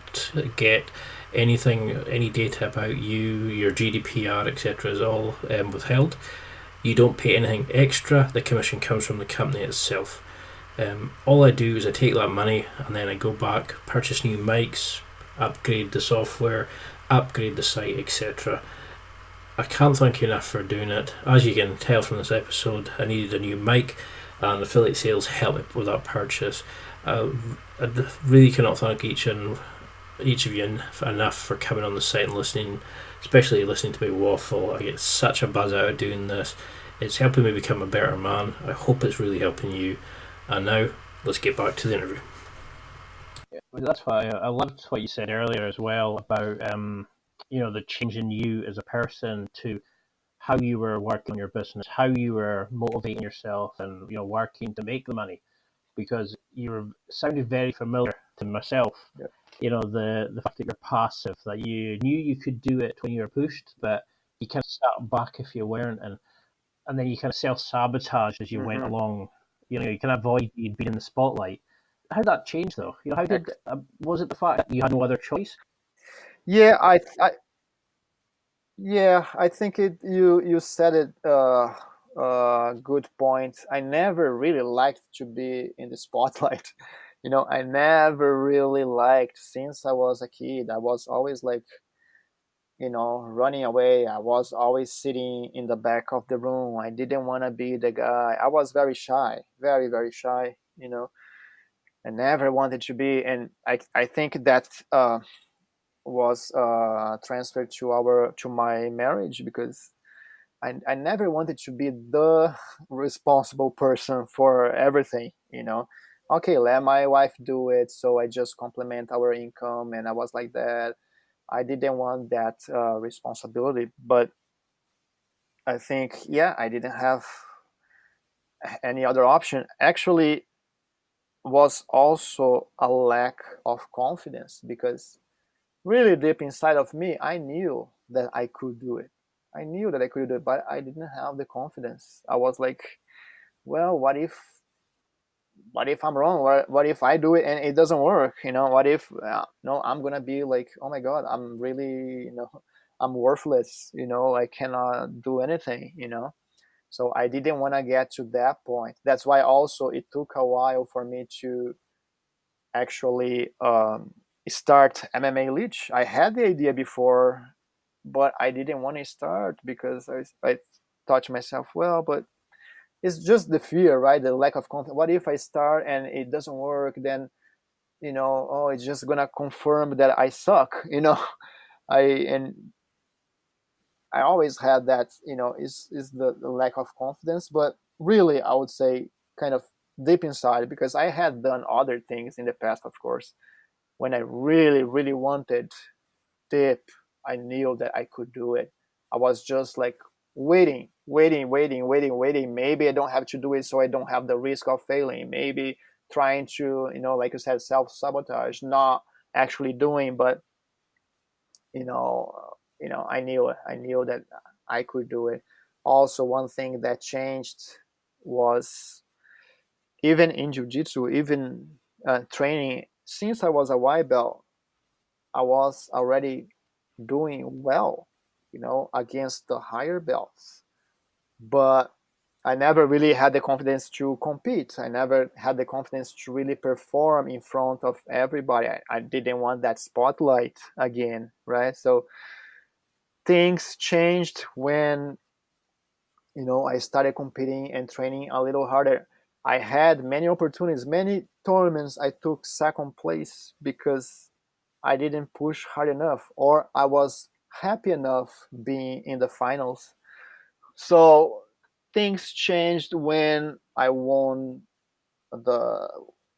get anything, any data about you, your GDPR, etc. is all withheld. You don't pay anything extra. The commission comes from the company itself. All I do is I take that money and then I go back, purchase new mics, upgrade the software, upgrade the site, etc. I can't thank you enough for doing it. As you can tell from this episode, I needed a new mic, and affiliate sales helped me with that purchase. I really cannot thank each of you enough for coming on the site and listening, especially listening to me waffle. I get such a buzz out of doing this. It's helping me become a better man. I hope it's really helping you. And now, let's get back to the interview. Yeah, that's why I loved what you said earlier as well about the change in you as a person to how you were working on your business, how you were motivating yourself and working to make the money, because you sounded very familiar to myself. Yeah. The fact that you're passive, that you knew you could do it when you were pushed, but you kind of sat back if you weren't, and then you kind of self-sabotaged as you went along. You can avoid being in the spotlight. How did that change, though? How did was it the fact that you had no other choice? Yeah, I think you said it. Good point. I never really liked to be in the spotlight. I never really liked, since I was a kid. I was always like, running away. I was always sitting in the back of the room. I didn't want to be the guy. I was very shy, very, very shy. I never wanted to be, and I think that was transferred to my marriage, because I never wanted to be the responsible person for everything. Okay, let my wife do it, so I just complement our income, and I was like that. I didn't want that responsibility, but I think, I didn't have any other option. Actually, was also a lack of confidence, because really deep inside of me, I knew that I could do it. I knew that I could do it, but I didn't have the confidence. I was like, well, what if I'm wrong? What if I do it and it doesn't work? What if no, I'm gonna be like, oh my god, I'm really, I'm worthless. I cannot do anything. So I didn't want to get to that point. That's why also it took a while for me to actually start MMA Leech. I had the idea before, but I didn't want to start because I thought to myself, well, but it's just the fear, right? The lack of confidence. What if I start and it doesn't work? Then, it's just gonna confirm that I suck. I always had that. Is the lack of confidence, but really, I would say kind of deep inside, because I had done other things in the past, of course. When I really, really wanted deep, I knew that I could do it. I was just like waiting. Maybe I don't have to do it so I don't have the risk of failing. Maybe trying to, like you said, self-sabotage, not actually doing, but I knew that I could do it. Also, one thing that changed was, even in jiu-jitsu, even training, since I was a white belt, I was already doing well, against the higher belts. But I never really had the confidence to compete. I never had the confidence to really perform in front of everybody. I didn't want that spotlight again, right? So things changed when, I started competing and training a little harder. I had many opportunities, many tournaments I took second place because I didn't push hard enough, or I was happy enough being in the finals. So things changed when I won the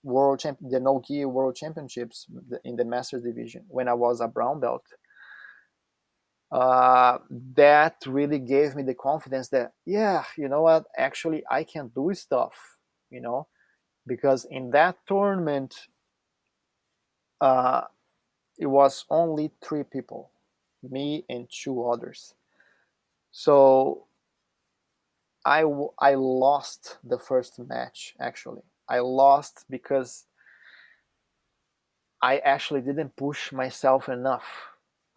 the no-gi world championships in the masters division when I was a brown belt. That really gave me the confidence that, yeah, you know what, actually I can do stuff, because in that tournament, uh, it was only 3 people, me and 2 others. So I lost the first match. Actually, I lost because I actually didn't push myself enough.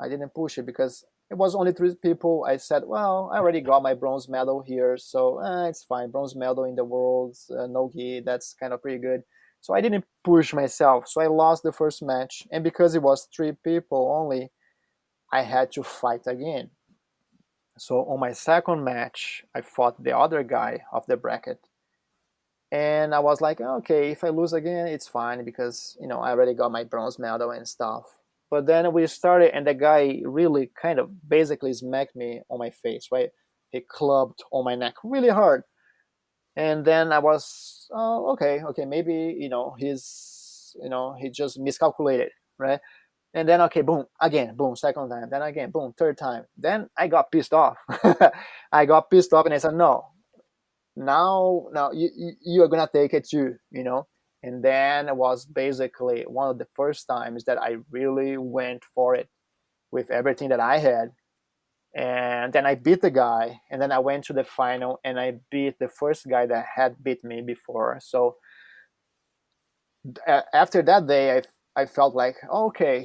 I didn't push it because it was only 3 people. I said, well, I already got my bronze medal here, so it's fine. Bronze medal in the world's no-gi, that's kind of pretty good. So I didn't push myself. So I lost the first match, and because it was 3 people only, I had to fight again. So on my second match, I fought the other guy of the bracket. And I was like, okay, if I lose again, it's fine because, I already got my bronze medal and stuff. But then we started, and the guy really kind of basically smacked me on my face, right? He clubbed on my neck really hard. And then I was, okay, maybe, he just miscalculated, right? And then, okay, boom, again, boom, second time, then again, boom, third time. Then I got pissed off. I got pissed off, and I said, no, now you're gonna take it too, And then it was basically one of the first times that I really went for it with everything that I had. And then I beat the guy, and then I went to the final, and I beat the first guy that had beat me before. So after that day, I felt like, okay,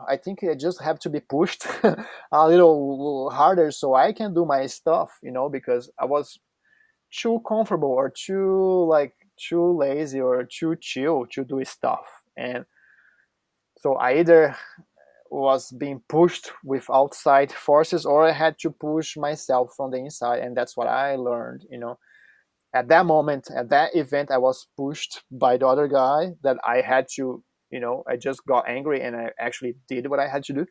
I think I just have to be pushed a little harder so I can do my stuff, because I was too comfortable or too lazy or too chill to do stuff. And so I either was being pushed with outside forces, or I had to push myself from the inside. And that's what I learned, at that moment, at that event, I was pushed by the other guy that I had to, I just got angry and I actually did what I had to do.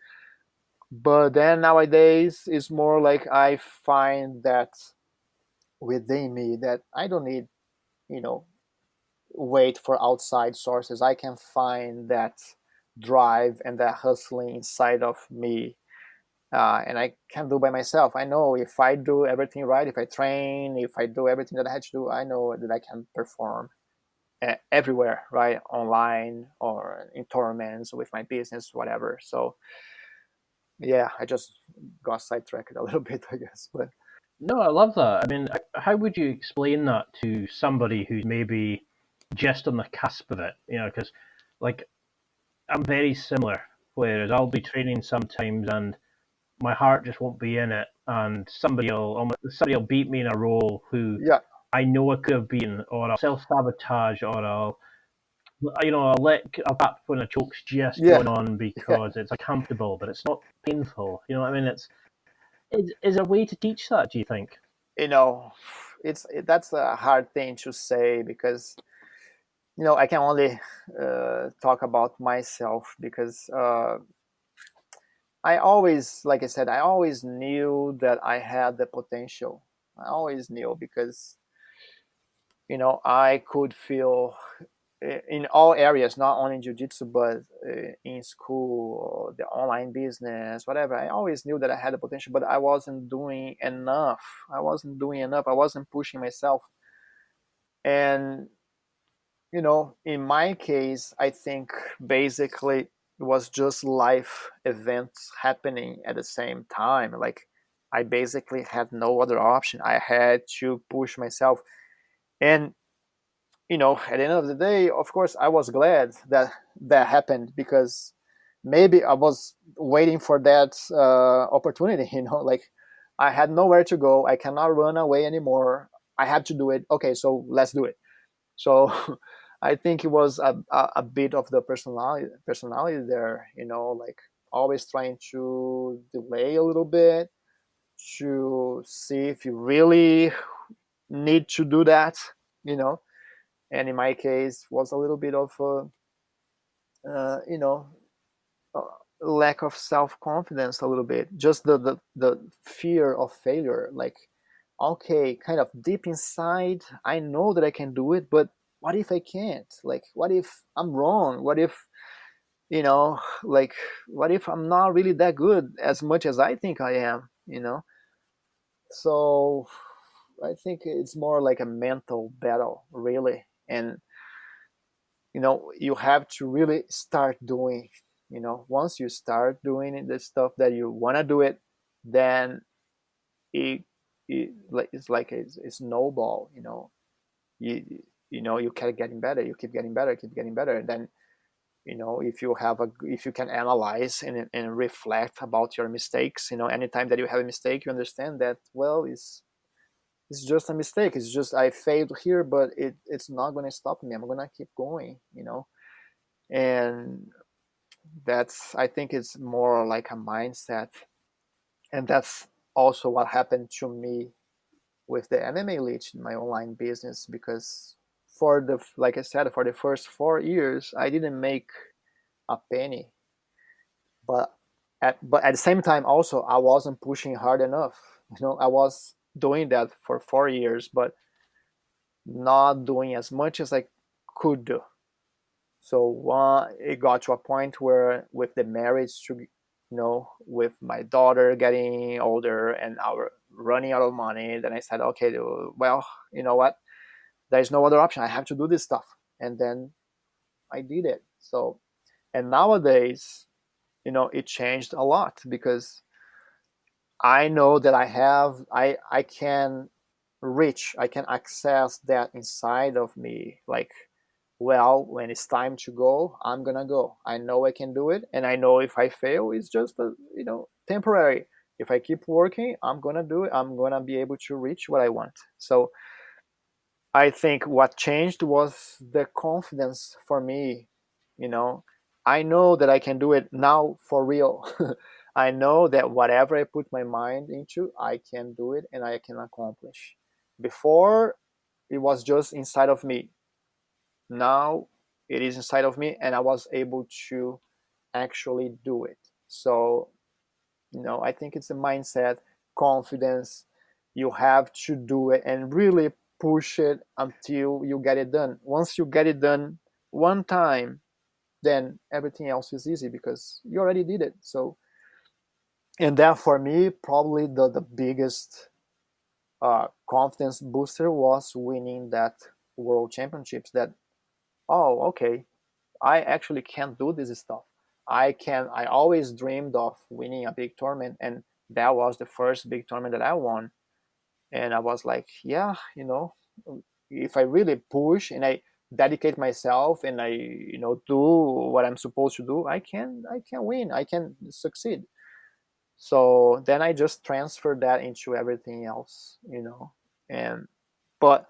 But then nowadays it's more like I find that within me that I don't need, wait for outside sources. I can find that drive and that hustling inside of me. And I can do by myself. I know if I do everything right, if I train, if I do everything that I had to do, I know that I can perform everywhere, right? Online or in tournaments with my business, whatever. So yeah, I just got sidetracked a little bit, I guess. But No, I love that. I mean, how would you explain that to somebody who's maybe just on the cusp of it? Because like I'm very similar. Whereas I'll be training sometimes, and my heart just won't be in it, and somebody will beat me in a role who yeah, I know I could have beaten, or I'll self-sabotage, or I'll let a tap when a choke's just yeah, going on because it's uncomfortable, but it's not painful. You know what I mean? Is a way to teach that, do you think? that's a hard thing to say because I can only talk about myself because I always, like I said, I always knew that I had the potential. I always knew because I could feel in all areas, not only in jiu-jitsu, but in school, or the online business, whatever. I always knew that I had the potential, but I wasn't doing enough. I wasn't pushing myself. And in my case, I think basically it was just life events happening at the same time. Like, I basically had no other option. I had to push myself. And at the end of the day, of course, I was glad that that happened, because maybe I was waiting for that opportunity. Like, I had nowhere to go. I cannot run away anymore. I have to do it. Okay, so let's do it. So I think it was a bit of the personality there. Like, always trying to delay a little bit to see if you really need to do that. And in my case was a little bit of lack of self-confidence, a little bit, just the fear of failure. Like, okay, kind of deep inside, I know that I can do it, but what if I can't? Like, what if I'm wrong? What if like, what if I'm not really that good as much as I think I am? So I think it's more like a mental battle, really. And you have to really start doing. Once you start doing the stuff that you want to do it, then it's like a snowball. You keep getting better, you keep getting better, and then if you can analyze and reflect about your mistakes. Anytime that you have a mistake, you understand that, well, it's just a mistake. It's just, I failed here, but it's not going to stop me. I'm going to keep going. And I think it's more like a mindset. And that's also what happened to me with the MMA Leech in my online business, because like I said, for the first 4 years, I didn't make a penny. But at the same time, also, I wasn't pushing hard enough. I was doing that for 4 years, but not doing as much as I could do. So it got to a point where, with the marriage, with my daughter getting older and our running out of money, then I said, okay, well, you know what? There's no other option. I have to do this stuff. And then I did it. So, and nowadays, it changed a lot, because I know that I can reach, I can access that inside of me. Like, well, when it's time to go, I'm gonna go. I know I can do it, and I know if I fail, it's just temporary. If I keep working, I'm gonna do it. I'm gonna be able to reach what I want. So I think what changed was the confidence for me. I know that I can do it now for real. I know that whatever I put my mind into, I can do it and I can accomplish. Before, it was just inside of me. Now it is inside of me, and I was able to actually do it. So, I think it's a mindset, confidence. You have to do it and really push it until you get it done. Once you get it done one time, then everything else is easy, because you already did it. So, and that, for me, probably the biggest confidence booster was winning that world championships. That, oh, okay, I actually can do this stuff. I always dreamed of winning a big tournament, and that was the first big tournament that I won. And I was like, yeah, if I really push and I dedicate myself and I, do what I'm supposed to do, I can win. I can succeed. So then I just transferred that into everything else, and but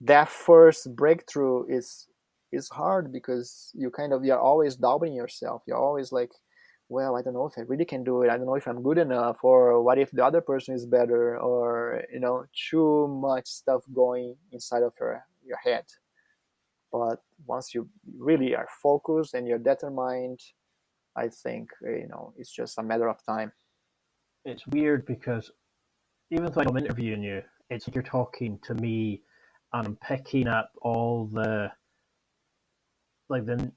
that first breakthrough is hard, because you're always doubting yourself. You're always like, well, I don't know if I really can do it. I don't know if I'm good enough, or what if the other person is better, or too much stuff going inside of your head. But once you really are focused and you're determined, I think it's just a matter of time. It's weird, because even though I'm interviewing you, it's like you're talking to me, and I'm picking up all the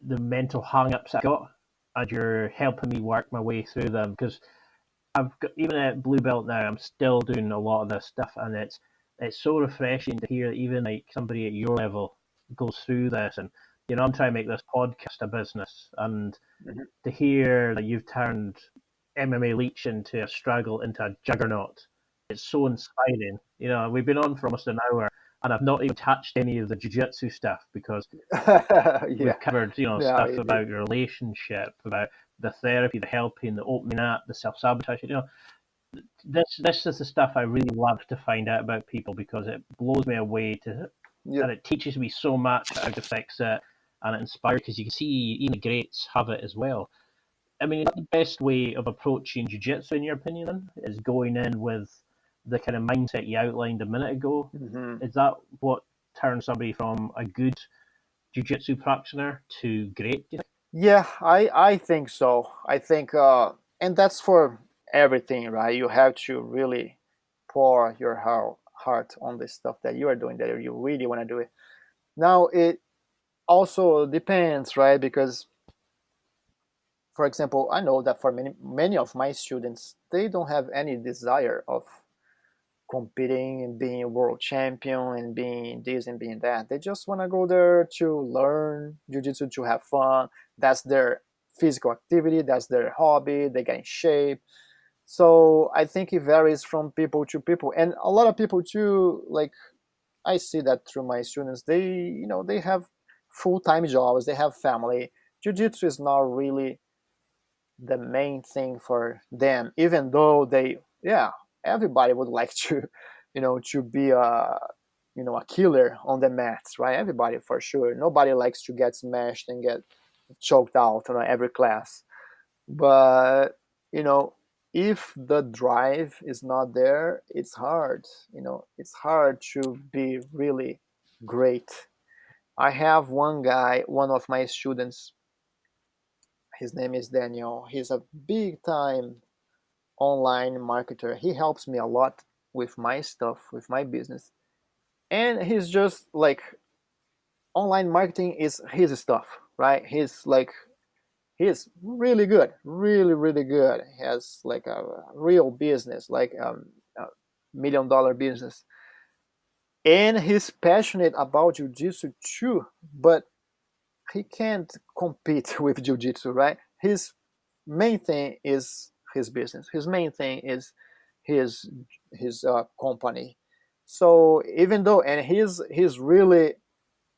mental hang-ups I got, and you're helping me work my way through them, because I've got, even at blue belt now, I'm still doing a lot of this stuff, and it's so refreshing to hear even like somebody at your level goes through this. And I'm trying to make this podcast a business, and to hear that you've turned MMA Leech into a struggle, into a juggernaut, it's so inspiring. We've been on for almost an hour, and I've not even touched any of the Jiu-Jitsu stuff, because we've covered stuff about your relationship, about the therapy, the helping, the opening up, the self-sabotage. This is the stuff I really love to find out about people, because it blows me away and it teaches me so much how to fix it, and it inspires, because you can see even the greats have it as well. I mean, the best way of approaching jiu-jitsu, in your opinion, then, is going in with the kind of mindset you outlined a minute ago. Is that what turns somebody from a good jiu-jitsu practitioner to great? Yeah, I think so. I think, and that's for everything, right? You have to really pour your heart on the stuff that you are doing, that you really want to do it. Now, it also depends, right? Because, for example, I know that for many of my students, they don't have any desire of competing and being a world champion and being this and being that. They just want to go there to learn jiu-jitsu, to have fun. That's their physical activity, that's their hobby, they get in shape. So I think it varies from people to people. And a lot of people too, like, I see that through my students, they have full-time jobs, they have family. Jiu-jitsu is not really the main thing for them, even though everybody would like to to be a killer on the mats, right? Everybody, for sure. Nobody likes to get smashed and get choked out on every class. But if the drive is not there, it's hard. It's hard to be really great. I have one of my students. His name is Daniel. He's a big time online marketer. He helps me a lot with my stuff, with my business. And he's just like, online marketing is his stuff, right? He's really good, really, really good. He has like a real business, like a $1 million business. And he's passionate about jiu-jitsu too, but he can't compete with jiu-jitsu, right? His main thing is his business. His main thing is his company. So even though, and he's really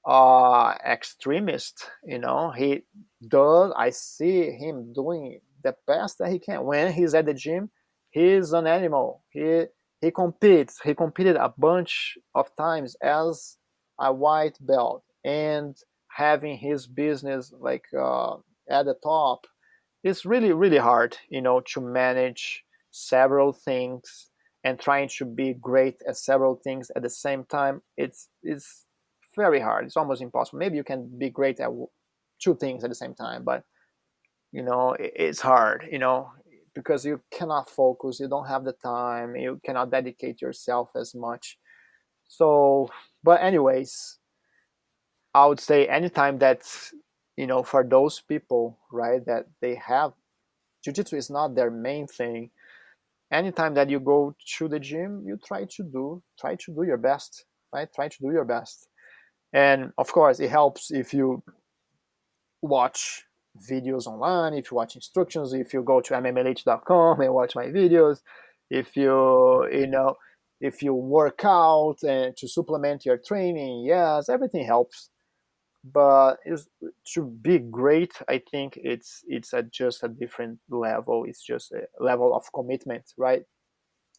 extremist, I see him doing the best that he can. When he's at the gym, he's an animal. He competes. He competed a bunch of times as a white belt, and having his business like at the top, it's really, really hard, to manage several things and trying to be great at several things at the same time. It's very hard. It's almost impossible. Maybe you can be great at two things at the same time, but it's hard, because you cannot focus. You don't have the time. You cannot dedicate yourself as much. So, but anyways, I would say anytime that, for those people, right, that they have, jiu-jitsu is not their main thing. Anytime that you go to the gym, you try to do your best, right? Try to do your best. And of course, it helps if you watch videos online, if you watch instructions, if you go to mmaleech.com and watch my videos, if you work out and to supplement your training, yes, everything helps. But to be great, I think it's just a different level. It's just a level of commitment, right?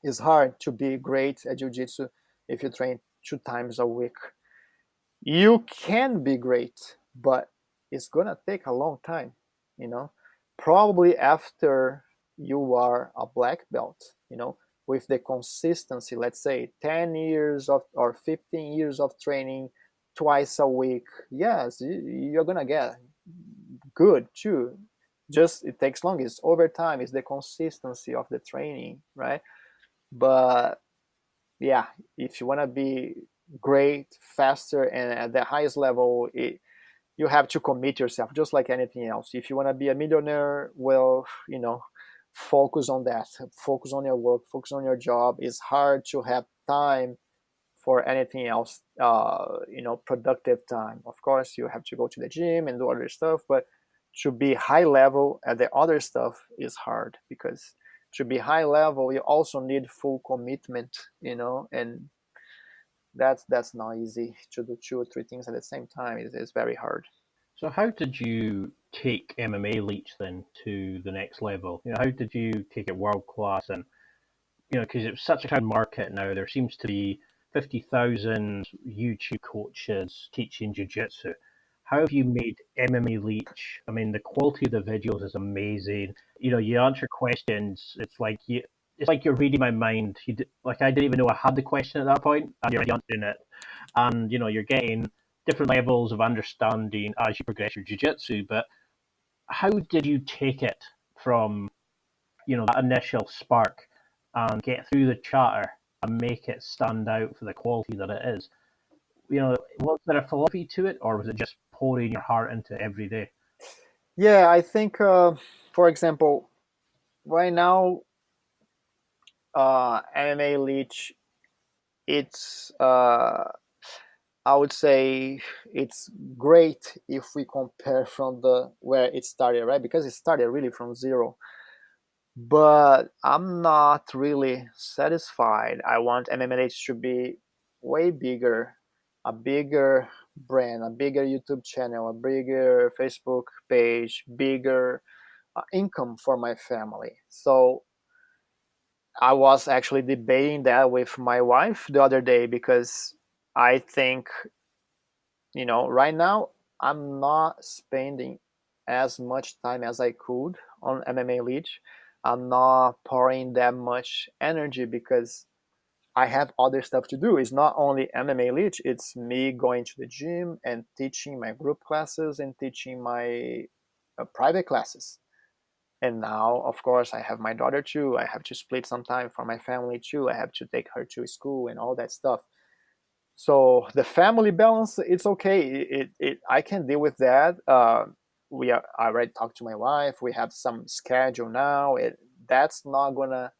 It's hard to be great at jiu-jitsu if you train 2 times a week. You can be great, but it's gonna take a long time, probably after you are a black belt, with the consistency, let's say 10 years or 15 years of training twice a week. Yes, you're gonna get good too. Just it takes long. It's over time. It's the consistency of the training, right? But yeah, if you want to be great, faster, and at the highest level, you have to commit yourself, just like anything else. If you want to be a millionaire, well, focus on that. Focus on your work. Focus on your job. It's hard to have time for anything else, productive time. Of course, you have to go to the gym and do other stuff, but to be high level at the other stuff is hard, because to be high level, you also need full commitment, and that's not easy. To do 2 or 3 things at the same time is very hard. So how did you take MMA Leech then to the next level? How did you take it world class? And because it's such a crowded market now, there seems to be 50,000 YouTube coaches teaching Jiu-Jitsu. How have you made MMA Leech? I mean, the quality of the videos is amazing. You answer questions. It's like you're reading my mind. I didn't even know I had the question at that point, and you're answering it. And you're getting different levels of understanding as you progress your jiu-jitsu. But how did you take it from that initial spark and get through the chatter and make it stand out for the quality that it is? Was there a philosophy to it, or was it just pouring your heart into it every day? Yeah, I think, for example, right now, MMA Leech, it's I would say it's great if we compare from where it started, right? Because it started really from zero. But I'm not really satisfied. I want MMA Leech to be way bigger, a bigger brand, a bigger YouTube channel, a bigger Facebook page, bigger income for my family. So I was actually debating that with my wife the other day, because I think, right now I'm not spending as much time as I could on MMA Leech. I'm not pouring that much energy because I have other stuff to do. It's not only MMA Leech, it's me going to the gym and teaching my group classes and teaching my private classes. And now, of course, I have my daughter too. I have to split some time for my family too. I have to take her to school and all that stuff. So the family balance, it's okay. I can deal with that. I already talked to my wife. We have some schedule now. That's not gonna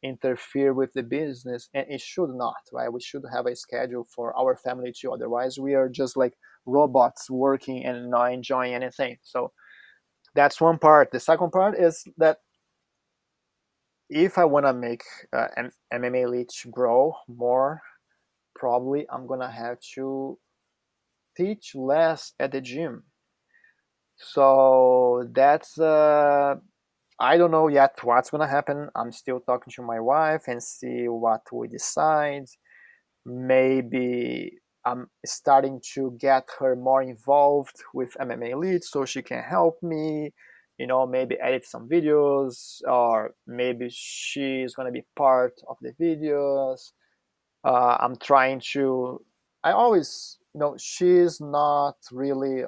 interfere with the business, and it should not, right? We should have a schedule for our family too. Otherwise, we are just like robots working and not enjoying anything. So that's one part. The second part is that if I want to make MMA Leech grow more, probably I'm gonna have to teach less at the gym. So that's I don't know yet what's gonna happen. I'm still talking to my wife and see what we decide. Maybe I'm starting to get her more involved with MMA Leech so she can help me, maybe edit some videos, or maybe she's gonna be part of the videos. I'm trying to. I always, she's not really.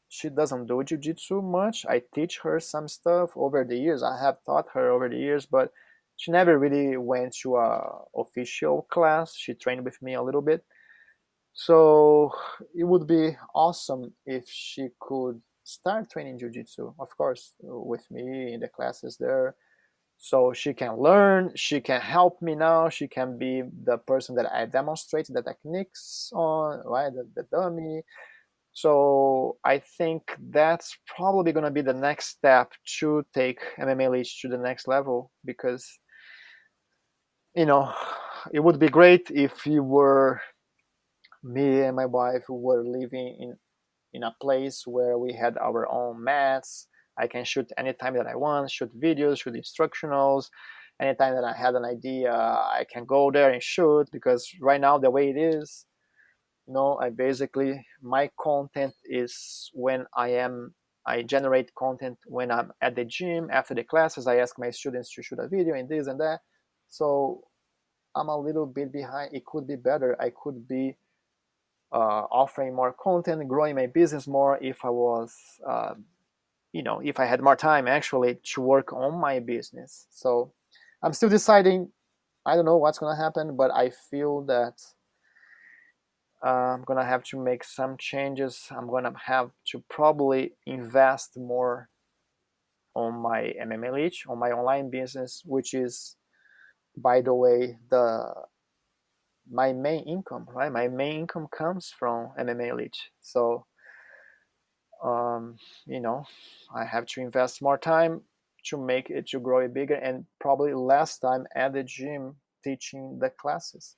She doesn't do jiu-jitsu much. I teach her some stuff over the years. I have taught her over the years, but she never really went to a official class. She trained with me a little bit. So it would be awesome if she could start training jiu-jitsu, of course, with me in the classes there. So she can learn, she can help me now, she can be the person that I demonstrate the techniques on, right, the dummy. So I think that's probably going to be the next step to take MMA Leech to the next level, because, it would be great if you were, me and my wife were living in a place where we had our own mats. I can shoot anytime that I want, shoot videos, shoot instructionals. Anytime that I had an idea, I can go there and shoot, because right now the way it is, I basically, my content is when I generate content when I'm at the gym after the classes. I ask my students to shoot a video and this and that. So I'm a little bit behind. It could be better. I could be offering more content, growing my business more if I was, if I had more time actually to work on my business. So I'm still deciding. I don't know what's going to happen, but I feel that I'm gonna have to make some changes. I'm gonna have to probably invest more on my MMA Leech, on my online business, which is, by the way, my main income, right? My main income comes from MMA Leech. So, um, you know, I have to invest more time to make it to grow it bigger, and probably less time at the gym teaching the classes.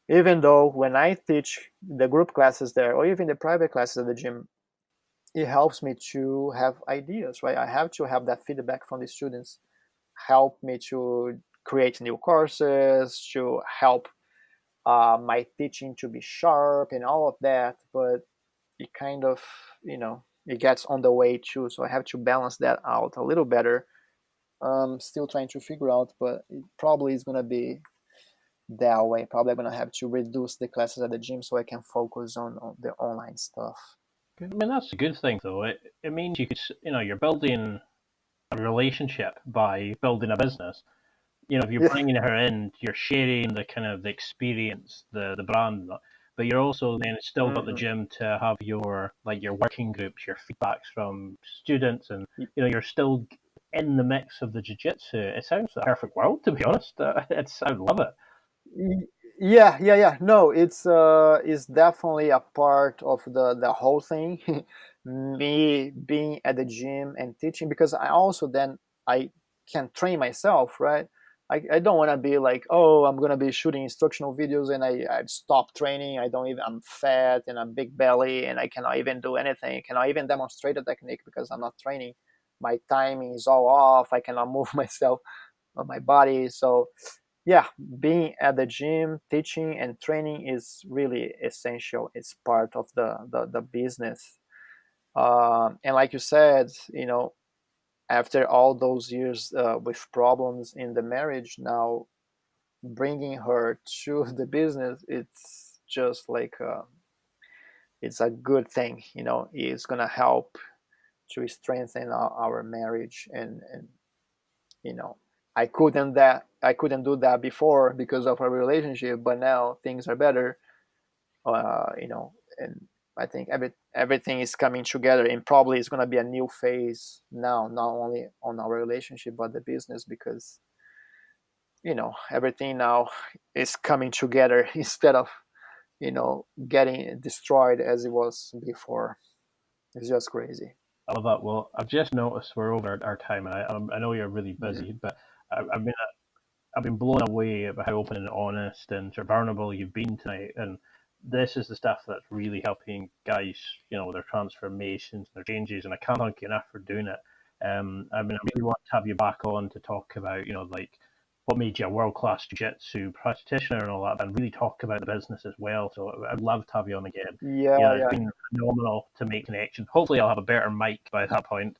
Even though when I teach the group classes there, or even the private classes at the gym, it helps me to have ideas, right? I have to have that feedback from the students, help me to create new courses, to help my teaching to be sharp and all of that. But it kind of, it gets on the way too. So I have to balance that out a little better. Still trying to figure out, but it probably is going to be that way. Probably I'm going to have to reduce the classes at the gym so I can focus on the online stuff. I mean, that's a good thing, though. It means you could, you're building a relationship by building a business. If you're Yeah. bringing her in, you're sharing the kind of the experience, the brand, but you're also then still got the gym to have your working groups, your feedbacks from students, and you're still in the mix of the jiu-jitsu. It sounds like a perfect world, to be honest. I love it. Yeah. No, it's definitely a part of the whole thing. Me being at the gym and teaching, because I also then I can train myself, right? I don't want to be like, oh, I'm gonna be shooting instructional videos and I stop training. I'm fat and I'm big belly and I cannot even do anything. I cannot even demonstrate a technique because I'm not training. My timing is all off. I cannot move myself on my body. So yeah, being at the gym, teaching and training is really essential. It's part of the business. And like you said, after all those years with problems in the marriage, now bringing her to the business, it's just like it's a good thing. It's gonna help to strengthen our marriage, and you know I couldn't do that before because of our relationship, but now things are better. And I think everything is coming together, and probably it's going to be a new phase now, not only on our relationship but the business, because everything now is coming together instead of getting destroyed as it was before. It's just crazy. I love that. Well, I've just noticed we're over our time, and I know you're really busy, but I've been blown away by how open and honest and sort of vulnerable you've been tonight. And this is the stuff that's really helping guys, with their transformations, their changes. And I can't thank you enough for doing it. I really want to have you back on to talk about, like what made you a world-class jiu-jitsu practitioner and all that, and really talk about the business as well. So I'd love to have you on again. Yeah. It's been phenomenal to make connection. Hopefully I'll have a better mic by that point.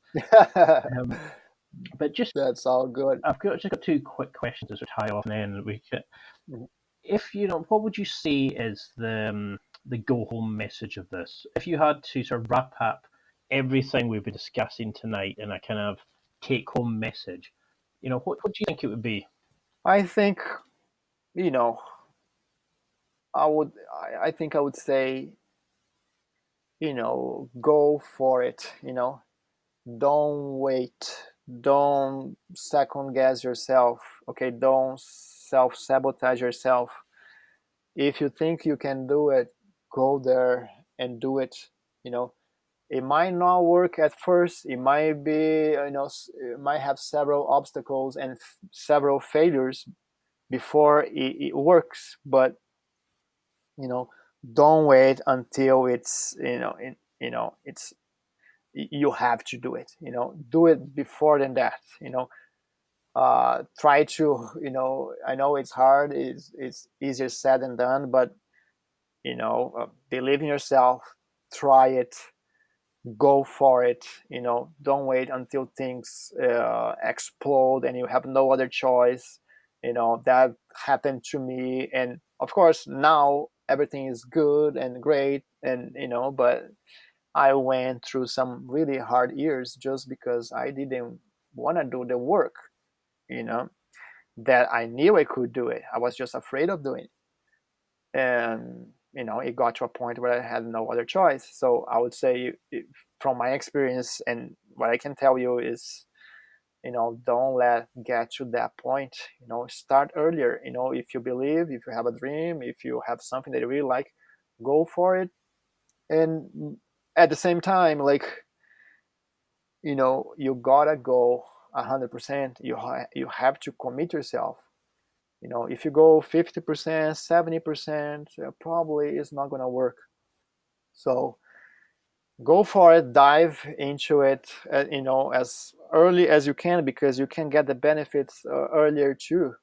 But just That's all good. I've just got two quick questions to tie off, and then we can. Mhm. If what would you say is the go-home message of this? If you had to sort of wrap up everything we've been discussing tonight in a kind of take-home message, what do you think it would be? I think, I think I would say, go for it. Don't wait. Don't second guess yourself. Okay, don't self-sabotage yourself. If you think you can do it, go there and do it. It might not work at first. It might be, it might have several obstacles and several failures before it works. But don't wait until it's it's you have to do it. Do it before than that. Try to, I know it's hard. It's easier said than done, but believe in yourself. Try it. Go for it. Don't wait until things explode and you have no other choice. That happened to me, and of course now everything is good and great, and but I went through some really hard years just because I didn't want to do the work, that I knew I could do it. I was just afraid of doing it. And it got to a point where I had no other choice. So I would say, from my experience and what I can tell you is, don't let get to that point. Start earlier. If you believe, if you have a dream, if you have something that you really like, go for it. And at the same time, like, you gotta go 100%. You have to commit yourself. If you go 50%, 70%, probably it's not gonna work. So go for it, dive into it, as early as you can, because you can get the benefits earlier too,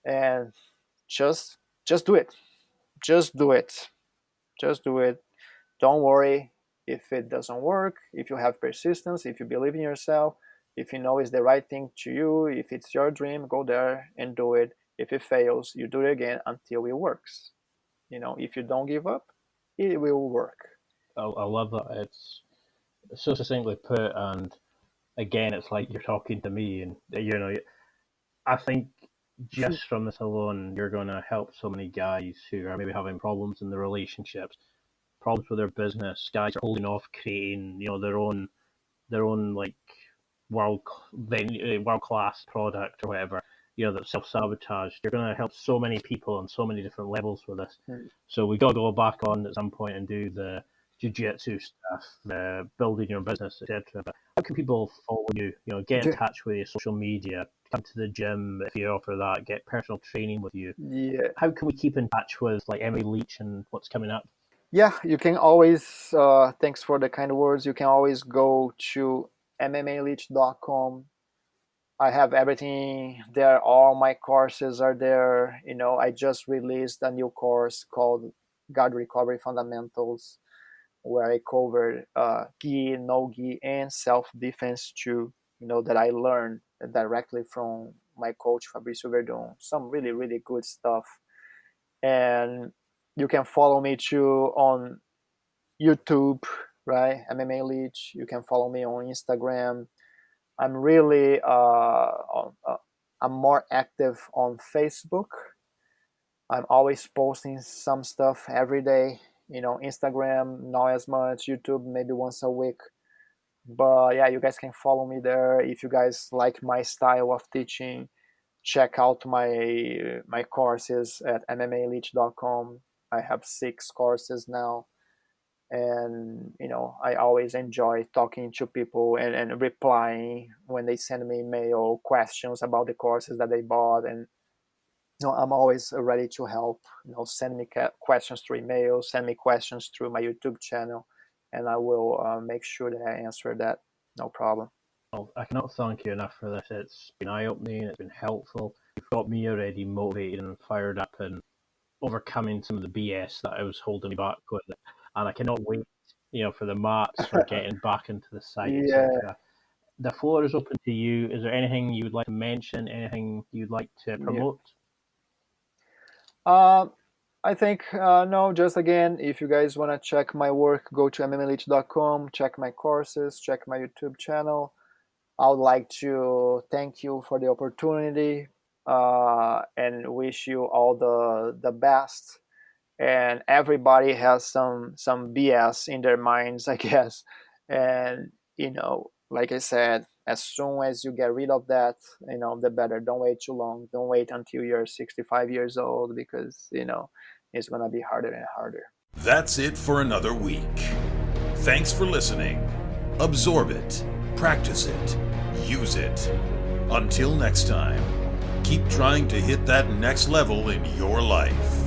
and just do it. Just do it. Just do it. Don't worry if it doesn't work. If you have persistence, if you believe in yourself, if you know it's the right thing to you, if it's your dream, go there and do it. If it fails, you do it again until it works. If you don't give up, it will work. I love that. It's so succinctly put, and again, it's like you're talking to me, and I think just from this alone, you're going to help so many guys who are maybe having problems in their relationships, problems with their business. Guys are holding off creating, their own like world class product or whatever, that's self-sabotaged. You're going to help so many people on so many different levels with this. So we got to go back on at some point and do the Jiu-Jitsu stuff, building your business, etc. But how can people follow you? Get in touch with you, social media, come to the gym if you offer that, get personal training with you. Yeah. How can we keep in touch with like MMA Leech and what's coming up? Yeah, you can always, thanks for the kind words, you can always go to MMALeech.com. I have everything there. All my courses are there. I just released a new course called Guard Recovery Fundamentals, where I covered gi, no gi, and self-defense too, that I learned directly from my coach, Fabrício Verdun. Some really, really good stuff. And you can follow me too on YouTube, right? MMA Leech. You can follow me on Instagram. I'm really I'm more active on Facebook. I'm always posting some stuff every day. Instagram not as much. YouTube maybe once a week. But yeah, you guys can follow me there. If you guys like my style of teaching, check out my courses at MMALeech.com. I have 6 courses now. And I always enjoy talking to people and replying when they send me email questions about the courses that they bought. And I'm always ready to help. Send me questions through email, send me questions through my YouTube channel, and I will make sure that I answer that. No problem. Well, I cannot thank you enough for this. It's been eye-opening, it's been helpful. You've got me already motivated and fired up and overcoming some of the BS that I was holding me back with. And I cannot wait, for the mats, for getting back into the site, etc. The floor is open to you. Is there anything you would like to mention? Anything you'd like to promote? I think, no, just again, if you guys want to check my work, go to mmaleech.com, check my courses, check my YouTube channel. I would like to thank you for the opportunity and wish you all the best. And everybody has some BS in their minds, I guess. And, like I said, as soon as you get rid of that, the better. Don't wait too long. Don't wait until you're 65 years old, because, it's going to be harder and harder. That's it for another week. Thanks for listening. Absorb it, practice it, use it. Until next time, keep trying to hit that next level in your life.